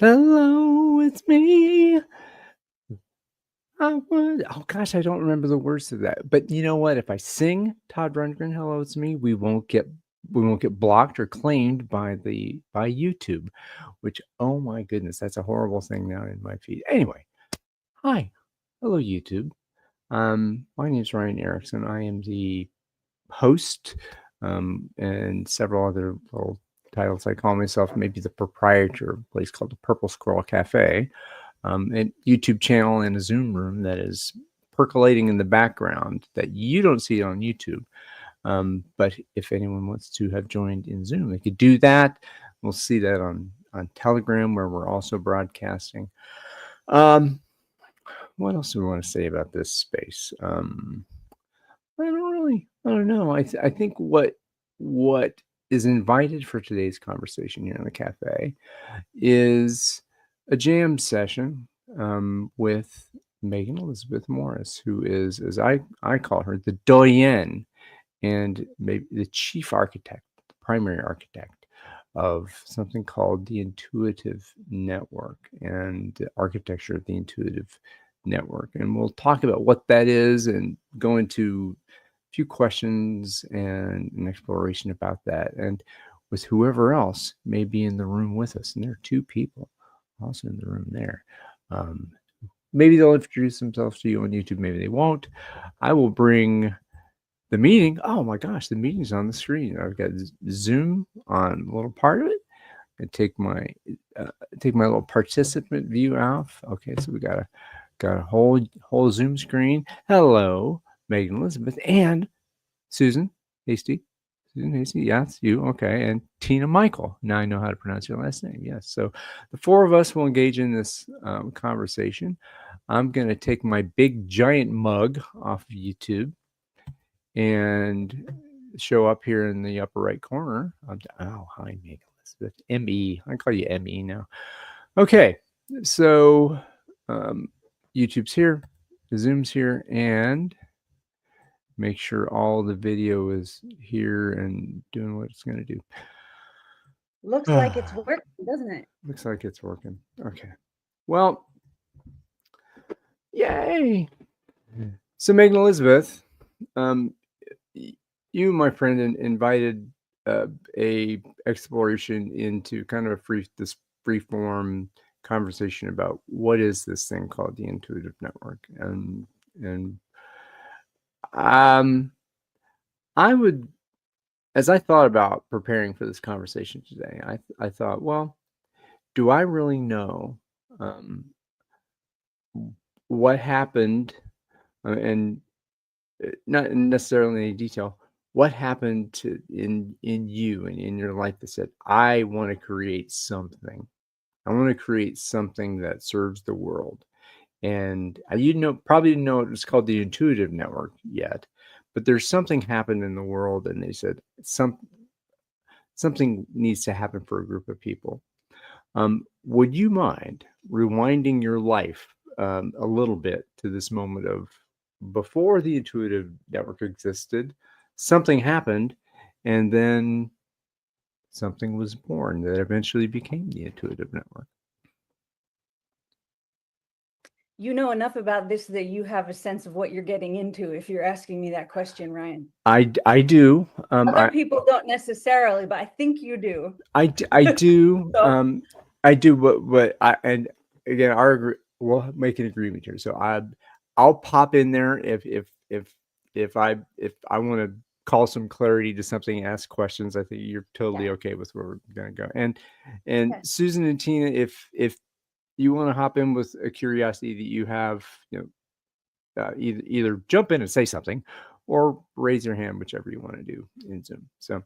Hello, it's me. Oh gosh, I don't remember the words to that. But you know what? If I sing Todd Rundgren, "Hello, it's me," we won't get blocked or claimed by YouTube, which, oh my goodness, that's a horrible thing now in my feed. Anyway, hi. Hello, YouTube. My name is Ryan Erickson. I am the host, and several other little titles. I call myself maybe the proprietor of a place called the Purple Squirrel Cafe, a YouTube channel and a Zoom room that is percolating in the background that you don't see on YouTube. But if anyone wants to have joined in Zoom, they could do that. We'll see that on Telegram, where we're also broadcasting. Um, what else do we want to say about this space? I don't know. I think what is invited for today's conversation here in the cafe is a jam session with Megan Elizabeth Morris, who is, as I call her, the doyenne and maybe the chief architect, the primary architect of something called the Intuitive Network and the architecture of the Intuitive Network. And we'll talk about what that is and go into a few questions and an exploration about that. And with whoever else may be in the room with us. And there are two people also in the room there. Maybe they'll introduce themselves to you on YouTube. Maybe they won't. I will bring the meeting. Oh my gosh, the meeting's on the screen. I've got Zoom on a little part of it. I take my little participant view off. Okay, so we got a whole Zoom screen. Hello, Megan Elizabeth and Susan Hasty. Susan Hasty, yes, you. Okay, and Tina Michael. Now I know how to pronounce your last name. Yes, so the four of us will engage in this conversation. I'm going to take my big giant mug off of YouTube and show up here in the upper right corner. Oh, hi, Megan Elizabeth. ME. I call you ME now. Okay, so YouTube's here, Zoom's here, and make sure all the video is here and doing what it's going to do. Looks like it's working, doesn't it? Looks like it's working. Okay. Well, yay. So, Megan Elizabeth, you, my friend, invited a exploration into kind of this free form conversation about what is this thing called the Intuitive Network, and I would, as I thought about preparing for this conversation today, I thought, well, do I really know what happened, and not necessarily in any detail, what happened in you and in your life that said, I want to create something. I want to create something that serves the world. And you probably didn't know it was called the Intuitive Network yet, but there's something happened in the world, and they said something needs to happen for a group of people. Would you mind rewinding your life a little bit to this moment of before the Intuitive Network existed, something happened, and then something was born that eventually became the Intuitive Network? You know enough about this that you have a sense of what you're getting into if you're asking me that question, Ryan. I do. Other people don't necessarily, but I think you do. I do. So, I do. But and again, we'll make an agreement here. So I'll pop in there if I want to call some clarity to something, ask questions. I think you're totally okay with where we're gonna go. And okay. Susan and Tina, if you want to hop in with a curiosity that you have, either jump in and say something, or raise your hand, whichever you want to do in Zoom. So,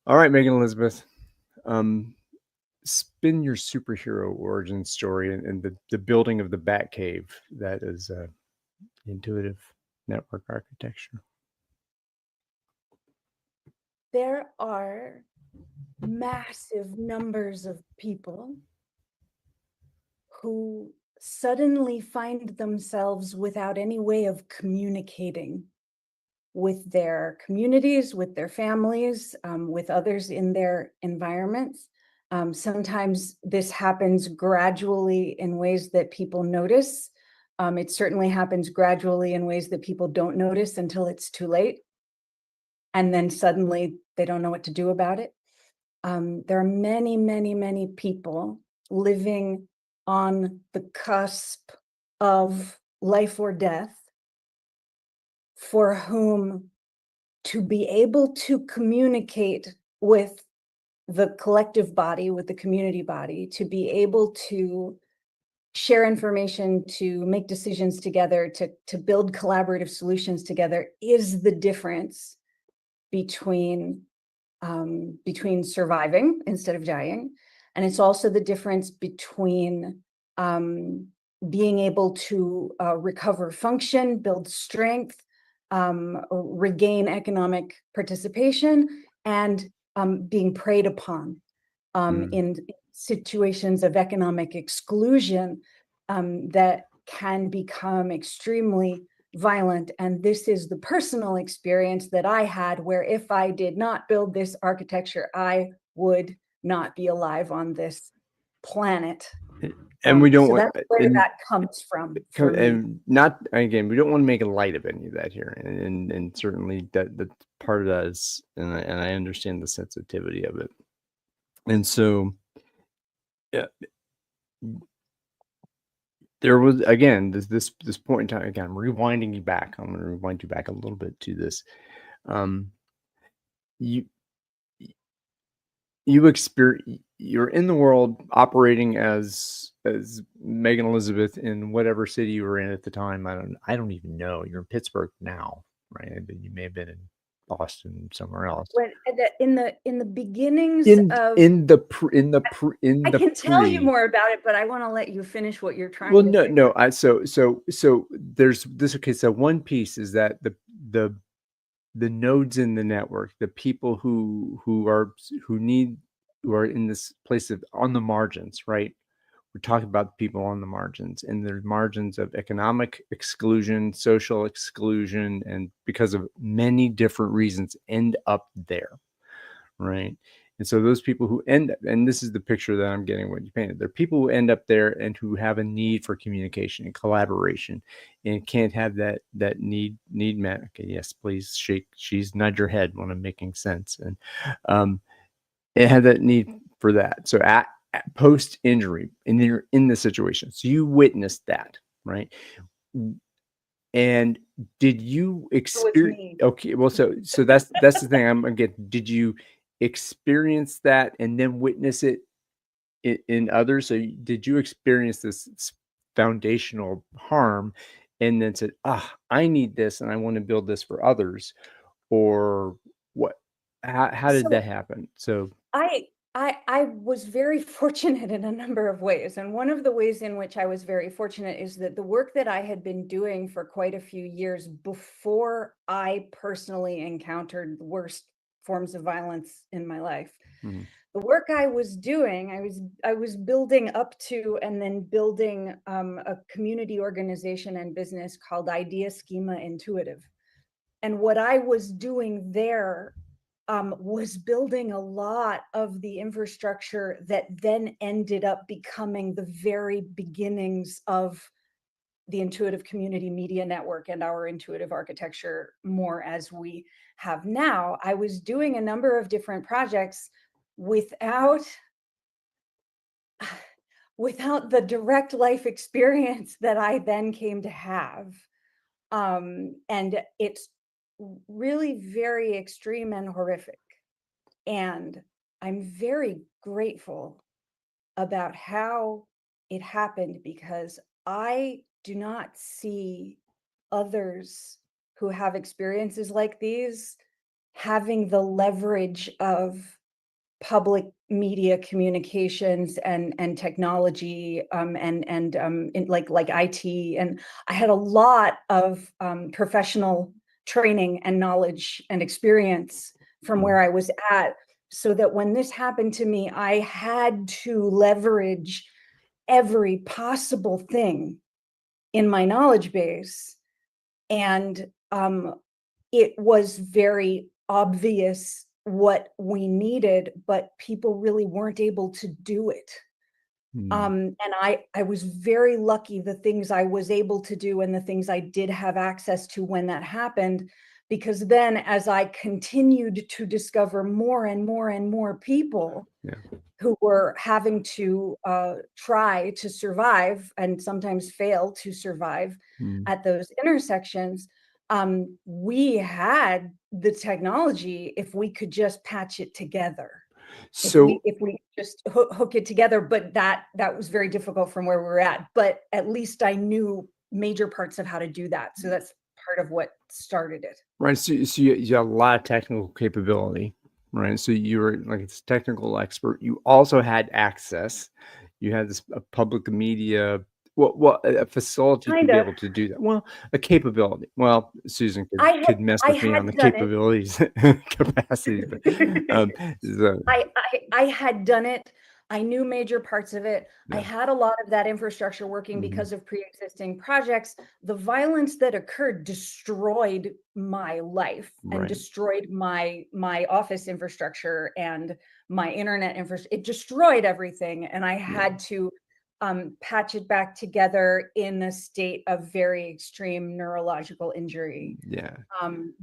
all right, Megan Elizabeth, spin your superhero origin story and the building of the Batcave that is Intuitive Network architecture. There are massive numbers of people who suddenly find themselves without any way of communicating with their communities, with their families, with others in their environments. Sometimes this happens gradually in ways that people notice. It certainly happens gradually in ways that people don't notice until it's too late. And then suddenly they don't know what to do about it. There are many, many, many people living on the cusp of life or death for whom to be able to communicate with the collective body, with the community body, to be able to share information, to make decisions together, to build collaborative solutions together is the difference between surviving instead of dying. And it's also the difference between being able to recover function, build strength, regain economic participation, and being preyed upon in situations of economic exclusion that can become extremely violent. And this is the personal experience that I had, where if I did not build this architecture, I would not be alive on this planet. And we don't So want, that's where that comes from for me. and not, again, we don't want to make a light of any of that here, and certainly that part of that is, and I understand the sensitivity of it, and so yeah, there was, again, this point in time. Again, I'm rewinding you back. I'm going to rewind you back a little bit to this. You you're in the world operating as Megan Elizabeth in whatever city you were in at the time. I don't even know. You're in Pittsburgh now, right? You may have been in Boston, somewhere else. In the beginnings of I can tell you more about it, but I want to let you finish what you're trying to say. No. So there's this. Okay, so one piece is that the nodes in the network, the people who are in this place of on the margins, right? We're talking about the people on the margins, and there's margins of economic exclusion, social exclusion, and because of many different reasons end up there, right? And so those people who end up, and this is the picture that I'm getting what you painted, they're people who end up there and who have a need for communication and collaboration and can't have that need met. Okay, yes, please nod your head when I'm making sense. And it had that need for that. So at post injury, and you're in the situation, so you witnessed that, right? And did you experience? Okay, well, so that's the thing. I'm gonna get. Did you experience that and then witness it in others? So did you experience this foundational harm, and then said, I need this, and I want to build this for others, or what? How did that happen? So I was very fortunate in a number of ways. And one of the ways in which I was very fortunate is that the work that I had been doing for quite a few years before I personally encountered the worst forms of violence in my life. The work I was doing, I was building up to and then building a community organization and business called Idea Schema Intuitive. And what I was doing there was building a lot of the infrastructure that then ended up becoming the very beginnings of the Intuitive Community Media Network and our intuitive architecture more as we have now. I was doing a number of different projects without the direct life experience that I then came to have. And it's really very extreme and horrific. And I'm very grateful about how it happened, because I do not see others who have experiences like these having the leverage of public media communications and technology and like IT. And I had a lot of professional training and knowledge and experience from where I was at, so that when this happened to me, I had to leverage every possible thing in my knowledge base. And it was very obvious what we needed, but people really weren't able to do it. Mm, And I was very lucky the things I was able to do and the things I did have access to when that happened, because then as I continued to discover more and more and more people yeah. who were having to try to survive and sometimes fail to survive Mm. at those intersections, we had the technology if we could just patch it together. If we So if we just hook it together, but that was very difficult from where we were at. But at least I knew major parts of how to do that. So that's part of what started it. right, so you have a lot of technical capability, right? So you were like this technical expert. You also had access. You had this a public media, well, a facility to Kind be of. able to do that. Well, a capability. Well, Susan could I had could mess I with me on had the done it. capabilities capacities, but so I had done it. I knew major parts of it. I yeah, had a lot of that infrastructure working mhm, because of pre-existing projects. The violence that occurred destroyed my life and right, destroyed my office infrastructure and my internet infrastructure. It destroyed everything, and I yeah, had to patch it back together in a state of very extreme neurological injury, yeah,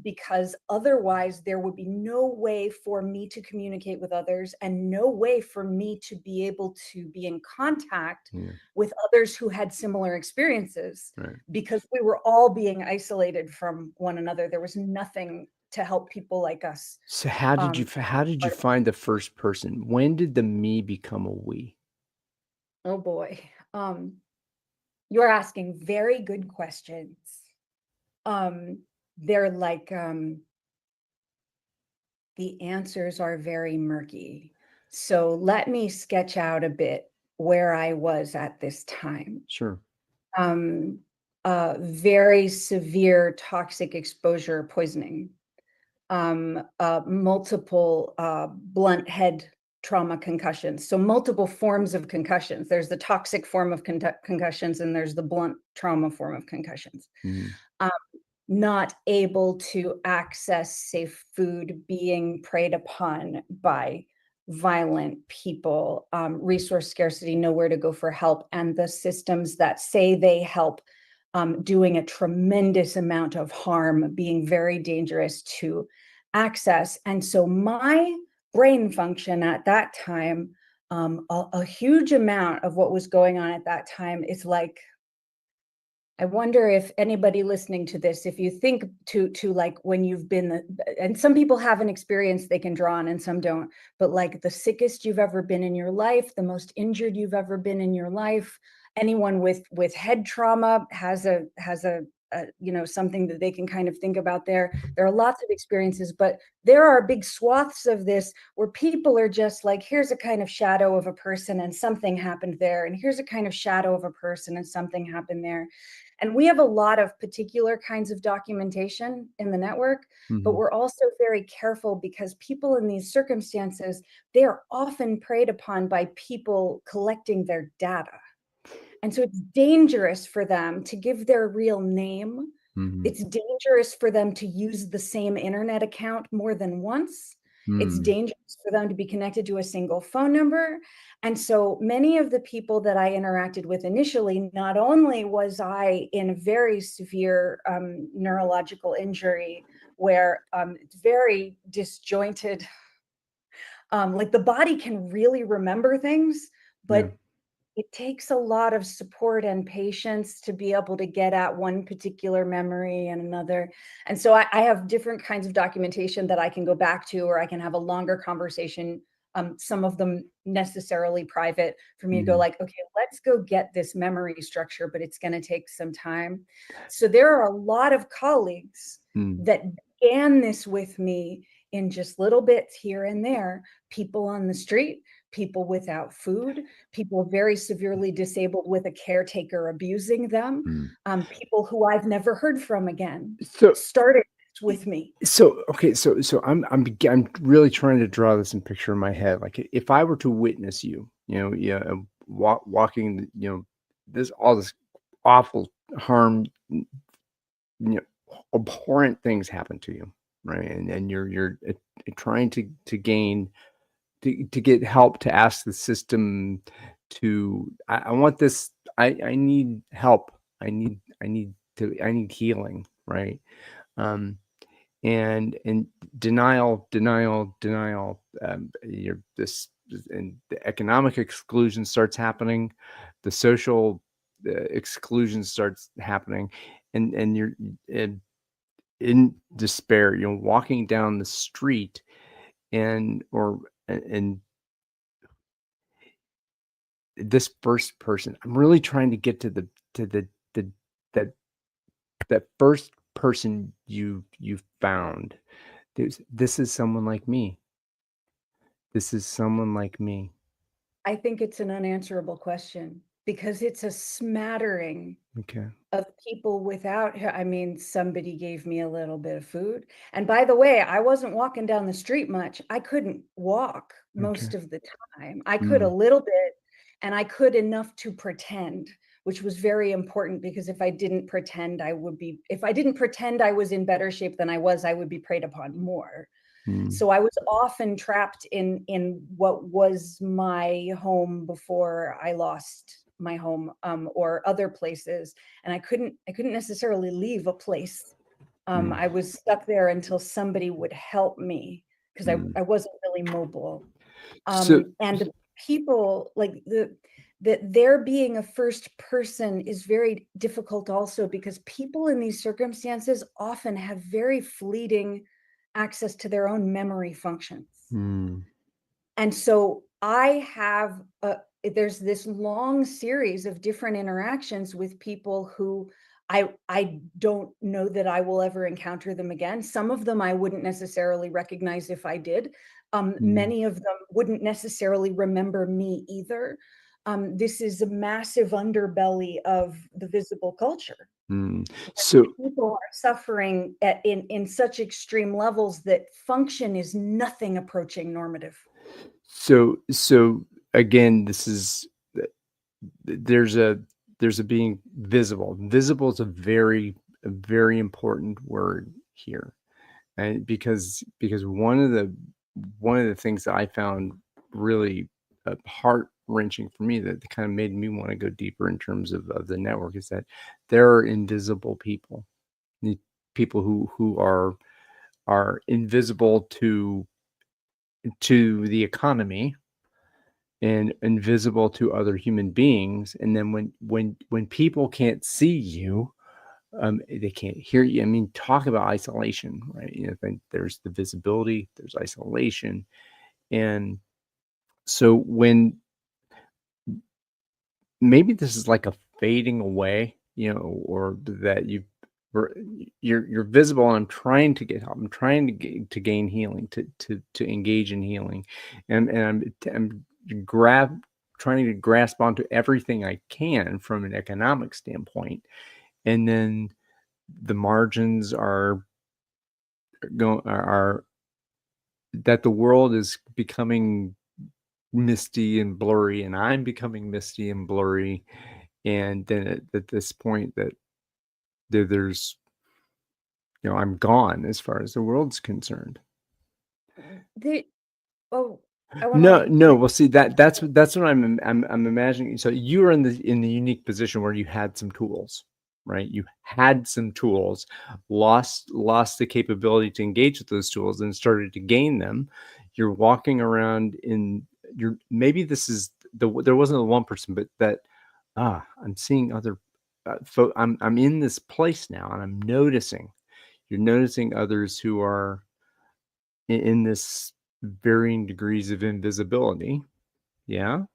because otherwise there would be no way for me to communicate with others and no way for me to be able to be in contact yeah, with others who had similar experiences, right. because we were all being isolated from one another. There was nothing to help people like us. So Um, how did you part of- find the first person? When did the me become a we? oh boy. You're asking very good questions. Um, they're like, the answers are very murky. So let me sketch out a bit where I was at this time. Sure. Um, very severe toxic exposure poisoning, multiple blunt head trauma concussions. So multiple forms of concussions. There's the toxic form of concussions and there's the blunt trauma form of concussions. Mhm, Um, Not able to access safe food, being preyed upon by violent people, resource scarcity, nowhere to go for help, and the systems that say they help, doing a tremendous amount of harm, being very dangerous to access. And so my brain function at that time, a huge amount of what was going on at that time is like, I wonder if anybody listening to this, if you think to like when you've been and some people have an experience they can draw on and some don't, but like the sickest you've ever been in your life, the most injured you've ever been in your life, anyone with head trauma has a you know, something that they can kind of think about there. There are lots of experiences, but there are big swaths of this where people are just like, here's a kind of shadow of a person and something happened there, and here's a kind of shadow of a person and something happened there. And we have a lot of particular kinds of documentation in the network, but mhm, we're also very careful because people in these circumstances, they are often preyed upon by people collecting their data. And so it's dangerous for them to give their real name. mhm, It's dangerous for them to use the same internet account more than once. It's mm, dangerous for them to be connected to a single phone number. And so many of the people that I interacted with initially, not only was I in very severe neurological injury where it's very disjointed, like the body can really remember things, yeah, but it takes a lot of support and patience to be able to get at one particular memory and another. And so I have different kinds of documentation that I can go back to, or I can have a longer conversation. Some of them necessarily private for me to go mhm, like, okay, let's go get this memory structure, but it's going to take some time. So there are a lot of colleagues mm, that began this with me in just little bits here and there, people on the street, people without food, people very severely disabled with a caretaker abusing them, mm. people who I've never heard from again, So started with me. okay, so I'm really trying to draw this in picture in my head. Like if I were to witness you, yeah, walking, this all this awful harm, abhorrent things happen to you. right? And you're trying to gain to get help, to ask the system to, I want this, I need help. I need healing, right? Um, and denial. You're this, and the economic exclusion starts happening, the social exclusion starts happening, and you're in, in despair. You're walking down the street, and this first person. I'm really trying to get to the that that first person you found. This is someone like me. This is someone like me. I think it's an unanswerable question because it's a smattering Okay. of people without, I mean, somebody gave me a little bit of food. And by the way, I wasn't walking down the street much. I couldn't walk Okay. most of the time. I could a Mm, little bit, and I could enough to pretend, which was very important because if I didn't pretend, if I didn't pretend I was in better shape than I would be preyed upon more. mm, So I was often trapped in what was my home before I lost my home, or other places, and I couldn't necessarily leave a place. mm, I was stuck there until somebody would help me because mm. I wasn't really mobile. So And people like that there being a first person is very difficult also because people in these circumstances often have very fleeting access to their own memory functions. mm, And so there's this long series of different interactions with people who I don't know that I will ever encounter them again. Some of them I wouldn't necessarily recognize if I did. mm, Many of them wouldn't necessarily remember me either. This is a massive underbelly of the visible culture. mm. So People are suffering in such extreme levels that function is nothing approaching normative. so again, this is there's a being visible. Visible is a very important word here. And because one of the things that I found really heart wrenching for me, that kind of made me want to go deeper in terms of the network, is that there are invisible people, the people who are invisible to the economy and invisible to other human beings. And then when people can't see you, they can't hear you. I mean, talk about isolation, right? You know, then there's the visibility, there's isolation. And so when maybe this is like a fading away, you know, or that or you're visible, and I'm trying to get help. I'm trying to gain healing, to engage in healing. I'm grab trying to grasp onto everything I can from an economic standpoint. And then the margins are going are that the world is becoming misty and blurry, and I'm becoming misty and blurry. And then at this point that there's, I'm gone as far as the world's concerned. The oh, I No, wanna no. Well, see, that's what I'm imagining. So you are in the unique position where you had some tools, right? You had some tools, lost the capability to engage with those tools, and started to gain them. You're walking around in your, maybe this is there wasn't a one person, but that, I'm seeing other I'm in this place now, and I'm noticing. You're noticing others who are in this varying degrees of invisibility. Yeah,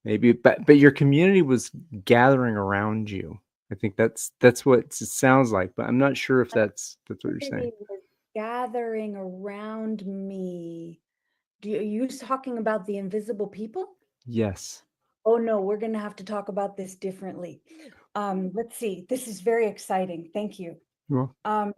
maybe, but your community was gathering around you. I think that's what it sounds like, but I'm not sure if that's what you're saying. community was gathering around me. Are you talking about the invisible people? Yes. Oh no, we're gonna have to talk about this differently. Let's see. This is very exciting. Thank you. Well, Um,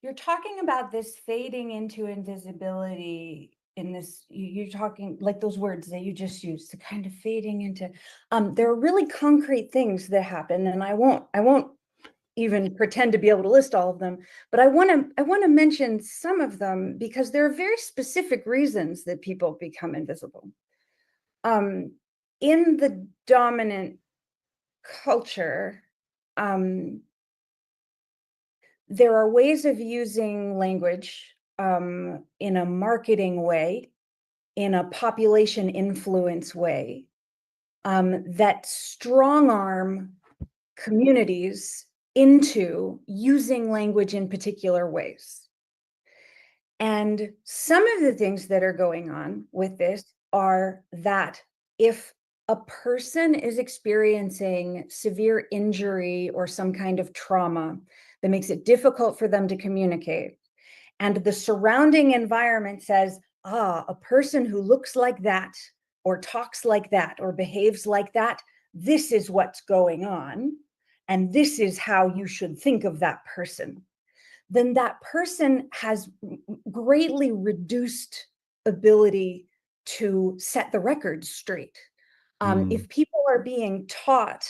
you're talking about this fading into invisibility in this, you're talking like those words that you just used, the kind of fading into, there are really concrete things that happen, and I won't even pretend to be able to list all of them, but I want to mention some of them because there are very specific reasons that people become invisible. In the dominant culture, there are ways of using language in a marketing way, in a population influence way, that strong arm communities into using language in particular ways. And some of the things that are going on with this are that if a person is experiencing severe injury or some kind of trauma that makes it difficult for them to communicate, and the surrounding environment says, a person who looks like that, or talks like that, or behaves like that, this is what's going on, and this is how you should think of that person, then that person has greatly reduced ability to set the record straight. If people are being taught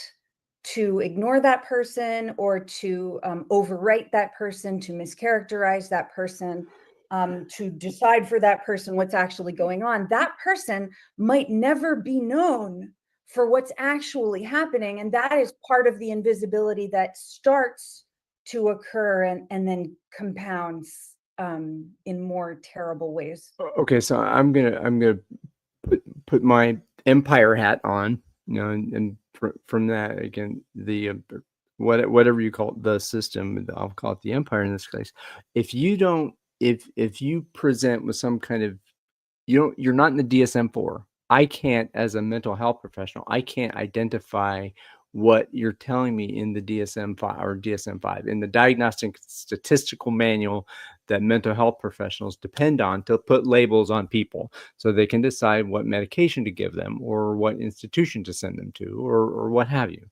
to ignore that person or to overwrite that person, to mischaracterize that person, to decide for that person what's actually going on, that person might never be known for what's actually happening. And that is part of the invisibility that starts to occur and then compounds in more terrible ways. Okay, so I'm gonna put my empire hat on, and from that again, the whatever you call it, the system, I'll call it the empire in this case. If you don't, if you present with some kind of, you're not in the DSM-4. I can't, as a mental health professional, I can't identify what you're telling me in the DSM-5 or DSM-5 in the diagnostic statistical manual that mental health professionals depend on to put labels on people so they can decide what medication to give them or what institution to send them to, or what have you,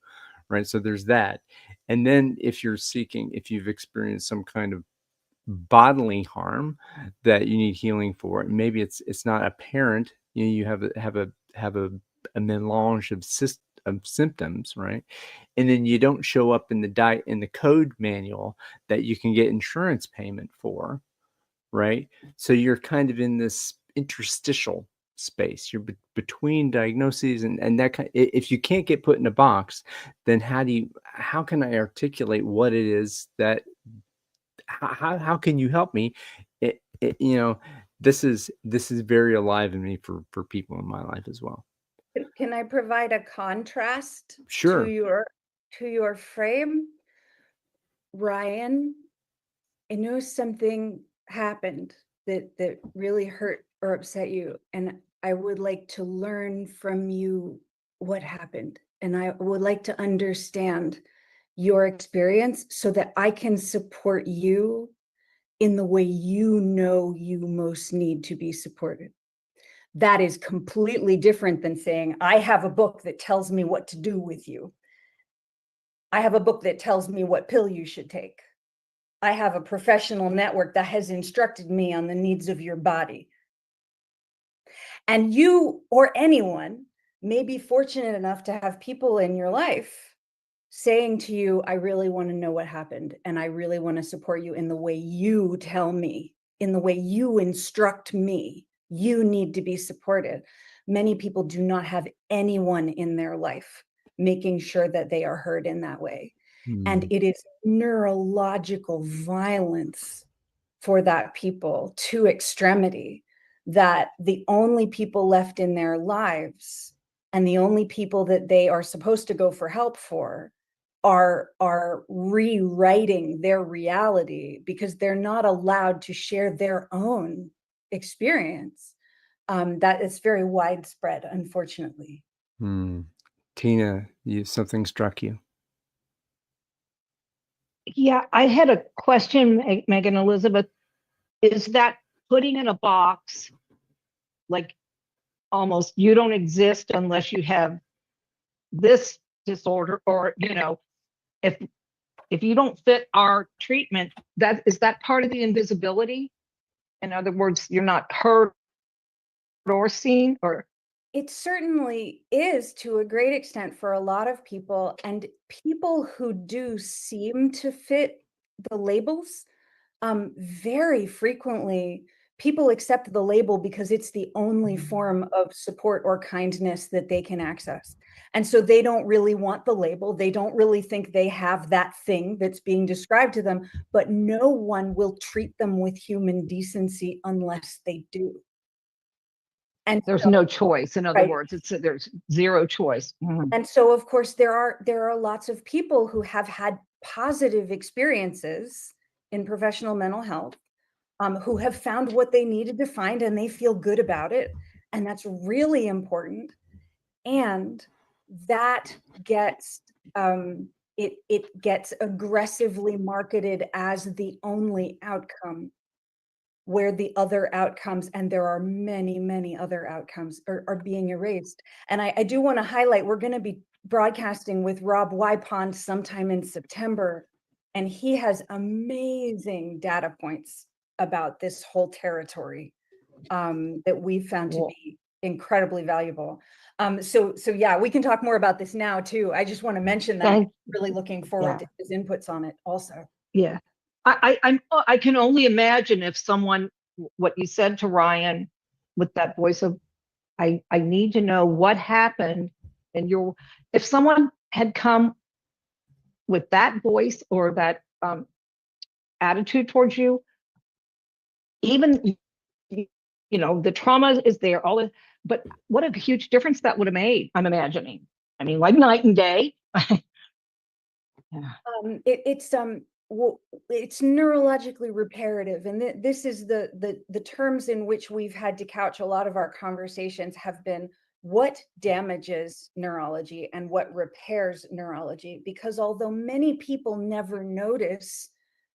right? So there's that. And then if you've experienced some kind of bodily harm that you need healing for, and maybe it's not apparent, you have a melange of symptoms, right? And then you don't show up in the code manual that you can get insurance payment for, right? So you're kind of in this interstitial space. You're between diagnoses, and that if you can't get put in a box, then how can I articulate what it is that, how can you help me? This is very alive in me for people in my life as well. Can I provide a contrast to Sure. your frame? Ryan, I know something happened that really hurt or upset you, and I would like to learn from you what happened, and I would like to understand your experience so that I can support you in the way you know you most need to be supported. That is completely different than saying, I have a book that tells me what to do with you. I have a book that tells me what pill you should take. I have a professional network that has instructed me on the needs of your body. And you or anyone may be fortunate enough to have people in your life saying to you, I really want to know what happened, and I really want to support you in the way you tell me, in the way you instruct me. You need to be supported. Many people do not have anyone in their life making sure that they are heard in that way. And it is neurological violence for that people to extremity, that the only people left in their lives and the only people that they are supposed to go for help for are rewriting their reality because they're not allowed to share their own experience. That is very widespread, unfortunately. Tina, something struck you. Yeah, I had a question, Megan Elizabeth. Is that putting in a box, like almost you don't exist unless you have this disorder, or if you don't fit our treatment, that part of the invisibility? In other words, you're not heard or seen, or It certainly is to a great extent for a lot of people, and people who do seem to fit the labels, very frequently people accept the label because it's the only form of support or kindness that they can access. And so they don't really want the label. They don't really think they have that thing that's being described to them, but no one will treat them with human decency unless they do. And There's so, no choice. In other right. words, there's zero choice. And so, of course, there are lots of people who have had positive experiences in professional mental health, who have found what they needed to find and they feel good about it, and that's really important. And that gets it gets aggressively marketed as the only outcome, where the other outcomes, and there are many, many other outcomes, are being erased. And I do want to highlight, we're going to be broadcasting with Rob Wypond sometime in September, and he has amazing data points about this whole territory, that we've found to Well, be incredibly valuable. So yeah, we can talk more about this now too. I just want to mention that. I'm thank really looking forward yeah, to his inputs on it also. yeah. I can only imagine if someone, what you said to Ryan with that voice of, I need to know what happened, and if someone had come with that voice or that attitude towards you, even the trauma is there, all this, but what a huge difference that would have made, I'm imagining. I mean, like night and day. Yeah. It's neurologically reparative, and this is the terms in which we've had to couch a lot of our conversations have been what damages neurology and what repairs neurology. Because although many people never notice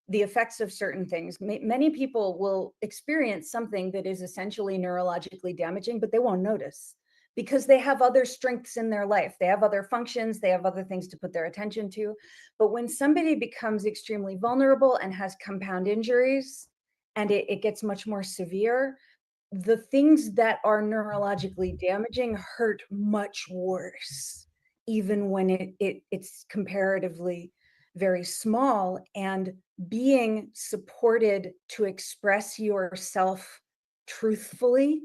the effects of certain things, many people will experience something that is essentially neurologically damaging, but they won't notice because they have other strengths in their life. They have other functions, they have other things to put their attention to. But when somebody becomes extremely vulnerable and has compound injuries, and it gets much more severe, the things that are neurologically damaging hurt much worse, even when it's comparatively very small. And being supported to express yourself truthfully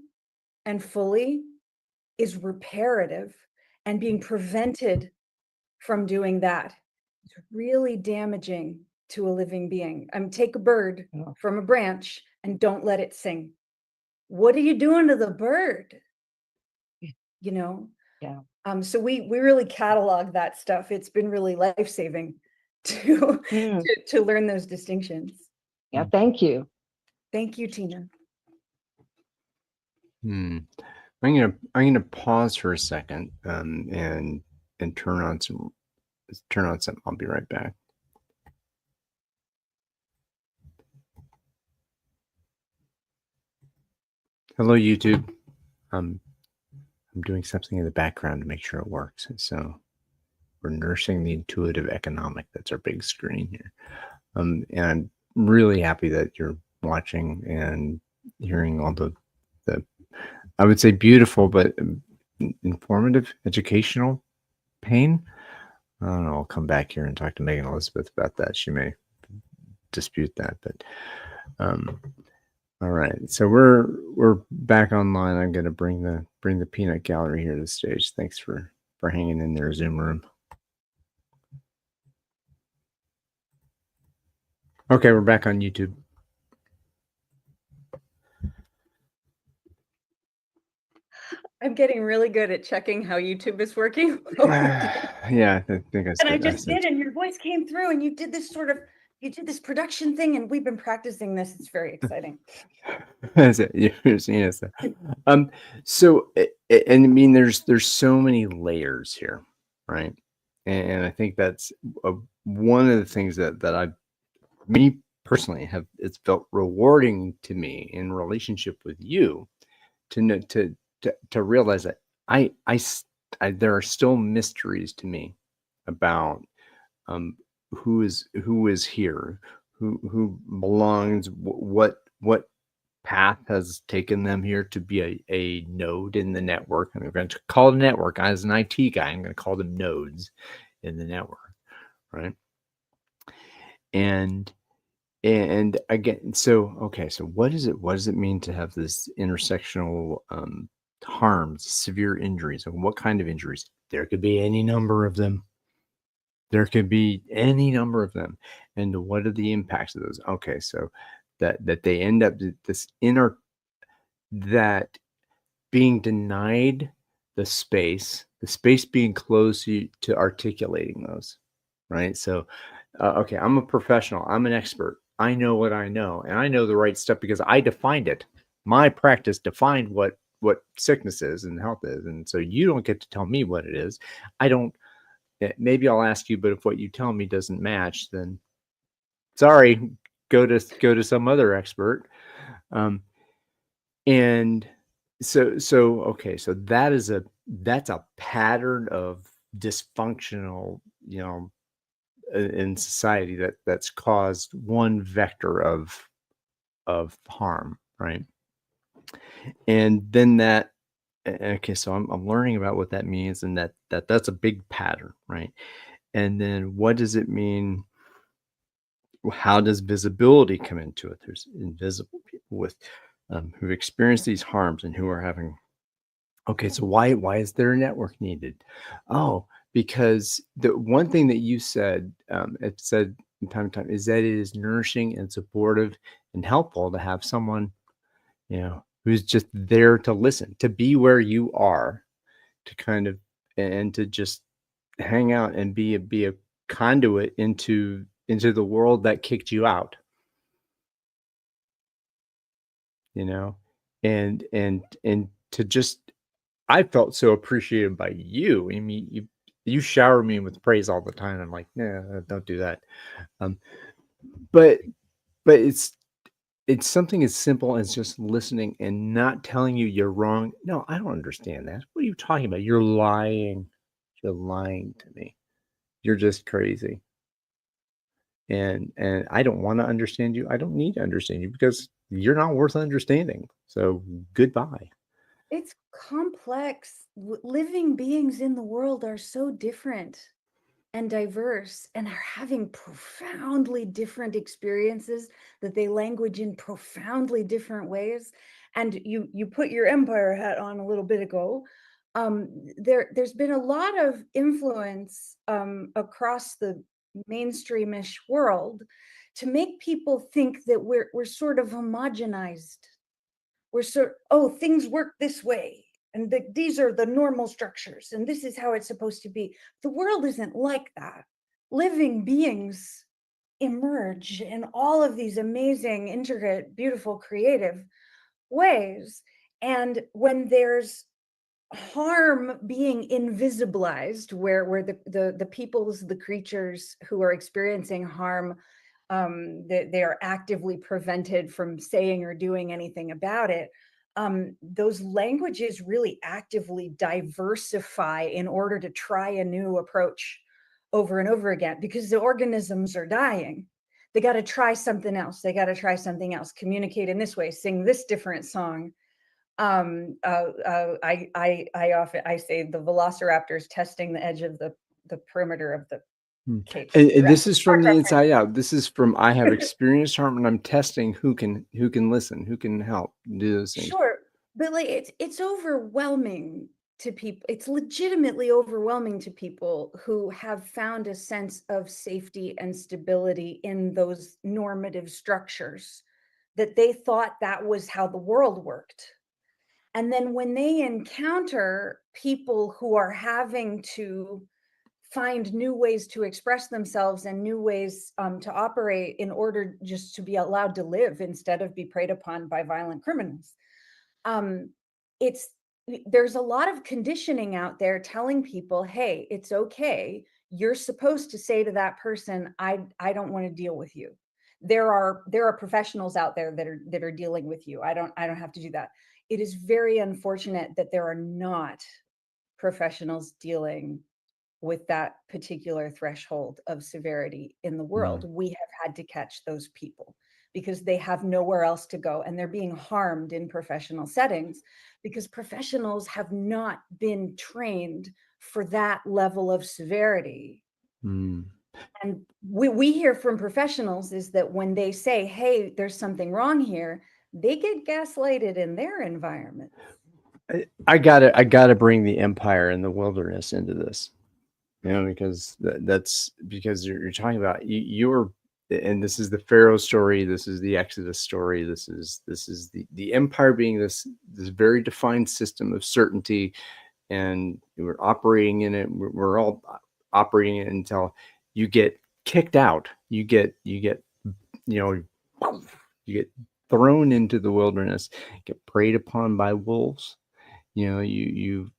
and fully is reparative, and being prevented from doing that is really damaging to a living being. Take a bird Yeah. from a branch and don't let it sing. What are you doing to the bird? You know? Yeah. So we really catalog that stuff. It's been really life-saving to Mm. to learn those distinctions. Yeah. Thank you. Thank you, Tina. I'm gonna pause for a second, and turn on something. I'll be right back. Hello, YouTube. I'm doing something in the background to make sure it works. So we're nursing the intuitive economic. That's our big screen here. And I'm really happy that you're watching and hearing all the I would say beautiful, but informative, educational pain. I don't know. I'll come back here and talk to Megan Elizabeth about that. She may dispute that, but all right. So we're back online. I'm going to bring the peanut gallery here to the stage. Thanks for hanging in there, Zoom room. Okay, we're back on YouTube. I'm getting really good at checking how YouTube is working. Yeah, I think I said. And I just did, and your voice came through, and you did this production thing, and we've been practicing this. It's very exciting. That's it. You're seeing it. So, and I mean, there's so many layers here, right? And I think that's one of the things that me personally it's felt rewarding to me in relationship with you to know to realize that I there are still mysteries to me about who is here, who belongs, what path has taken them here to be a node in the network. I'm going to call it a network. As an IT guy, I'm going to call them nodes in the network, right? And again, so okay, so what does it mean to have this intersectional harms, severe injuries, and what kind of injuries? There could be any number of them. There could be any number of them. And what are the impacts of those? Okay, so that they end up that being denied the space being closed to articulating those, right? So, okay, I'm a professional, I'm an expert, I know what I know, and I know the right stuff because I defined it. My practice defined what sickness is and health is, and so you don't get to tell me what it is. I don't. Maybe I'll ask you, but if what you tell me doesn't match, then sorry, go to some other expert. And so okay, so that's a pattern of dysfunctional, in society that's caused one vector of harm, right? And then okay, so I'm learning about what that means, and that's a big pattern, right? And then what does it mean? How does visibility come into it? There's invisible people with who've experienced these harms and who are having. Okay, so why is there a network needed? Oh, because the one thing that you said, it said from time to time, is that it is nourishing and supportive and helpful to have someone, who's just there to listen, to be where you are, to kind of and to just hang out and be a conduit into the world that kicked you out, you know, and to just I felt so appreciated by you. I mean, you shower me with praise all the time. I'm like, no, don't do that. Um, but it's something as simple as just listening and not telling you you're wrong. No, I don't understand that. What are you talking about? You're lying. You're lying to me. You're just crazy. And I don't want to understand you. I don't need to understand you because you're not worth understanding. So goodbye. It's complex. Living beings in the world are so different and diverse and are having profoundly different experiences that they language in profoundly different ways. And you put your empire hat on a little bit ago. There's been a lot of influence across the mainstreamish world to make people think that we're sort of homogenized. Things work this way, and these are the normal structures, and this is how it's supposed to be. The world isn't like that. Living beings emerge in all of these amazing, intricate, beautiful, creative ways. And when there's harm being invisibilized, where the peoples, the creatures who are experiencing harm, they are actively prevented from saying or doing anything about it. Those languages really actively diversify in order to try a new approach over and over again, because the organisms are dying. They got to try something else. They got to try something else. Communicate in this way. Sing this different song. I often say the velociraptors testing the edge of the perimeter of the cage. And this is from the inside out. This is from I have experienced harm, and I'm testing who can listen, who can help do those things. Sure, but like it's overwhelming to people. It's legitimately overwhelming to people who have found a sense of safety and stability in those normative structures, that they thought that was how the world worked. And then when they encounter people who are having to find new ways to express themselves and new ways to operate in order just to be allowed to live instead of be preyed upon by violent criminals, um, it's there's a lot of conditioning out there telling people, hey, it's okay. You're supposed to say to that person, I don't want to deal with you. There are professionals out there that are dealing with you. I don't have to do that. It is very unfortunate that there are not professionals dealing with that particular threshold of severity in the world. We have had to catch those people because they have nowhere else to go, and they're being harmed in professional settings because professionals have not been trained for that level of severity. Mm. And we hear from professionals is that when they say, hey, there's something wrong here, they get gaslighted in their environment. I gotta bring the empire and the wilderness into this, because that's because you're talking about you're, and this is the Pharaoh story, this is the Exodus story, this is the empire being this very defined system of certainty, and we're operating in it. We're all operating it until you get kicked out. You get you get thrown into the wilderness, get preyed upon by wolves. You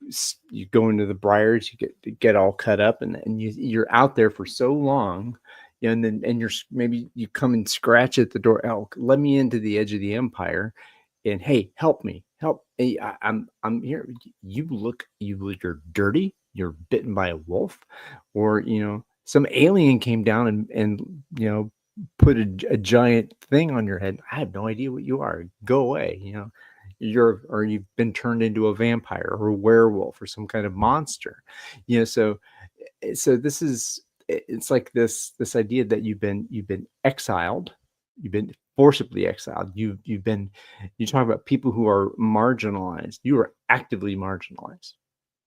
go into the briars, you get all cut up, and you're out there for so long, and then maybe you come and scratch at the door. Oh, let me into the edge of the empire, and hey, help me, help! Hey, I'm here. You're dirty. You're bitten by a wolf, or some alien came down and put a giant thing on your head. I have no idea what you are. Go away. You've been turned into a vampire or a werewolf or some kind of monster. So this is, it's like this idea that you've been exiled, you've been forcibly exiled, you talk about people who are marginalized. You are actively marginalized,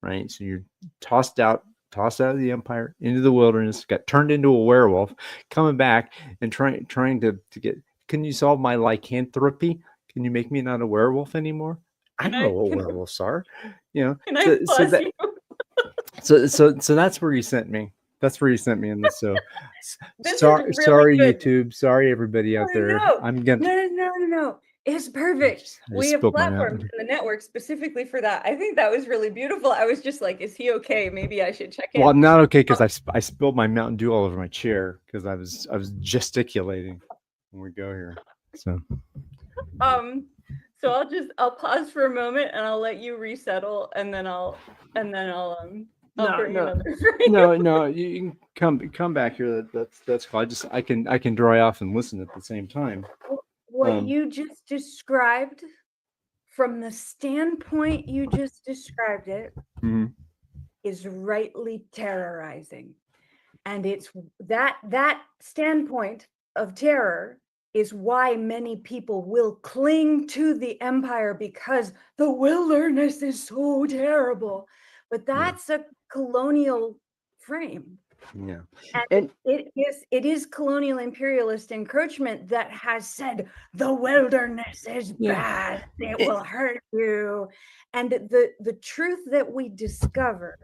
right? So you're tossed out of the empire into the wilderness, got turned into a werewolf, coming back and trying to get, can you solve my lycanthropy? Can you make me not a werewolf anymore? I don't know what werewolves are, Can I pause you? So that's where you sent me. That's where you sent me in this. So Really sorry good. YouTube. Sorry everybody out there. No. It's perfect. We have platforms in the network specifically for that. I think that was really beautiful. I was just like, is he okay? Maybe I should check in. Well, I'm not okay because I spilled my Mountain Dew all over my chair because I was gesticulating when we go here. So I'll pause for a moment and I'll let you resettle, and then I'll bring another for you. No, you can come back here. That's cool. I can dry off and listen at the same time. What you just described, from the standpoint you just described it, is rightly terrorizing. And it's that standpoint of terror is why many people will cling to the empire, because the wilderness is so terrible. But that's a colonial frame. Yeah. And it is colonial imperialist encroachment that has said the wilderness is bad, it will hurt you. And the truth that we discover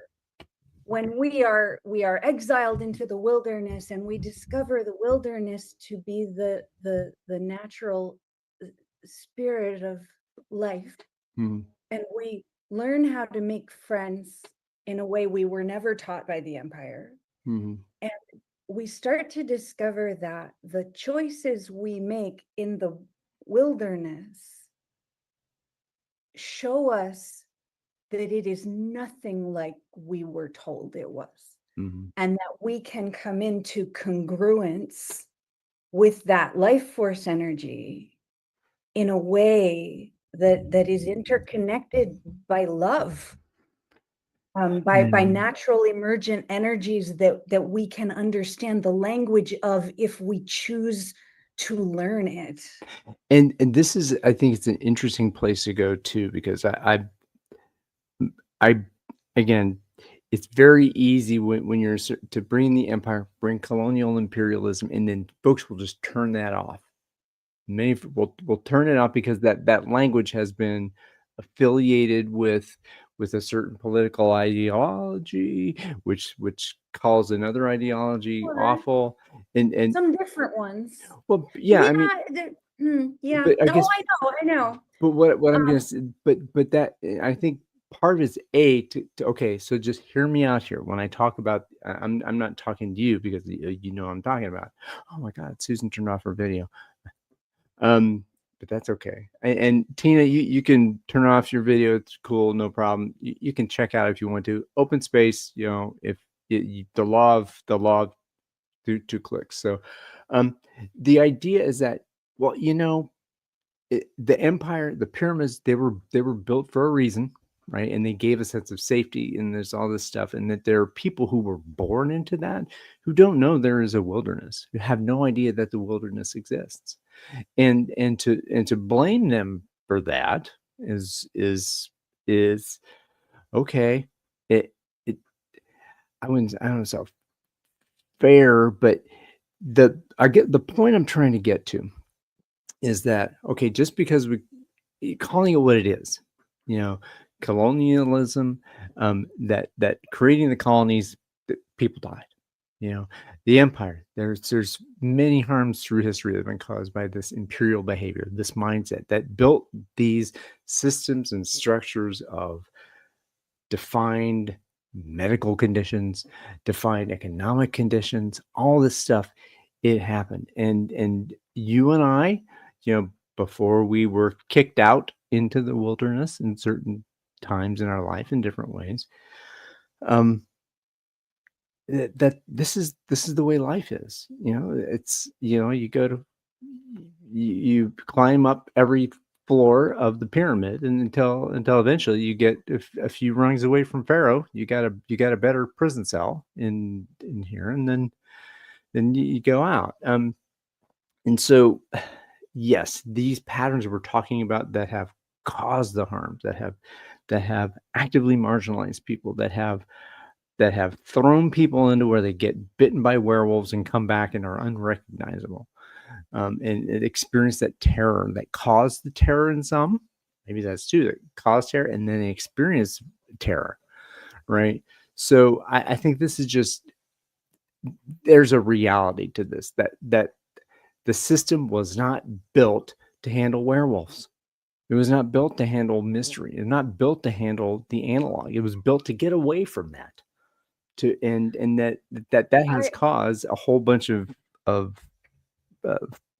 when we are exiled into the wilderness, and we discover the wilderness to be the natural spirit of life, and we learn how to make friends in a way we were never taught by the empire, and we start to discover that the choices we make in the wilderness show us that it is nothing like we were told it was, and that we can come into congruence with that life force energy in a way that is interconnected by love, by natural emergent energies that we can understand the language of if we choose to learn it. And this is, I think it's an interesting place to go too, because I again, it's very easy when you're to bring the empire, bring colonial imperialism, and then folks will just turn that off. Many will turn it off because that language has been affiliated with a certain political ideology, which calls another ideology awful, and some different ones. Well, yeah, I mean, but I guess, I know. But what I'm gonna say, but that I think part of it is to okay. So just hear me out here when I talk about. I'm not talking to you because you know what I'm talking about. Oh my God, Susan turned off her video. But that's okay. And Tina, you can turn off your video. It's cool, no problem. You can check out if you want to. Open space, if the law of two clicks. So, the idea is that Well, the empire, the pyramids, they were built for a reason, right? And they gave a sense of safety, and there's all this stuff, and that there are people who were born into that who don't know there is a wilderness, who have no idea that the wilderness exists, and to blame them for that is okay. It I don't know, so fair, but the point I'm trying to get to is that, okay, just because calling it what it is, you know, colonialism, that creating the colonies, that people died, the empire. There's many harms through history that have been caused by this imperial behavior, this mindset that built these systems and structures of defined medical conditions, defined economic conditions, all this stuff. It happened, and you and I, before we were kicked out into the wilderness in certain times in our life in different ways, um, that this is the way life is. It's you go to you climb up every floor of the pyramid, and until eventually you get a few rungs away from Pharaoh. You got a better prison cell in here, and then you go out. And so, yes, these patterns we're talking about that have caused the harm, that have actively marginalized people, that have thrown people into where they get bitten by werewolves and come back and are unrecognizable, and experience that terror that caused the terror in some. Maybe that's too that caused terror, and then they experience terror, right? So I think this is just, there's a reality to this, that the system was not built to handle werewolves. It was not built to handle mystery. It's not built to handle the analog. It was built to get away from that. And that has caused a whole bunch of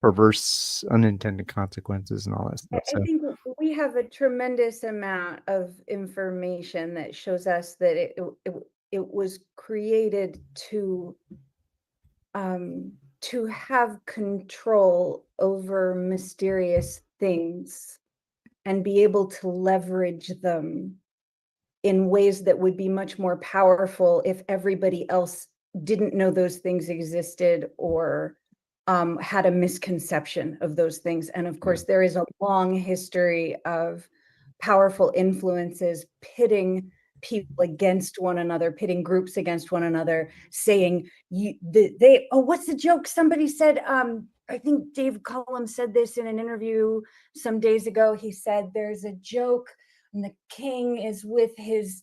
perverse, unintended consequences and all that stuff. I think we have a tremendous amount of information that shows us that it was created to have control over mysterious things and be able to leverage them in ways that would be much more powerful if everybody else didn't know those things existed, or had a misconception of those things. And of course, there is a long history of powerful influences pitting people against one another, pitting groups against one another, saying what's the joke? Somebody said, I think Dave Cullum said this in an interview some days ago. He said there's a joke, and the king is with his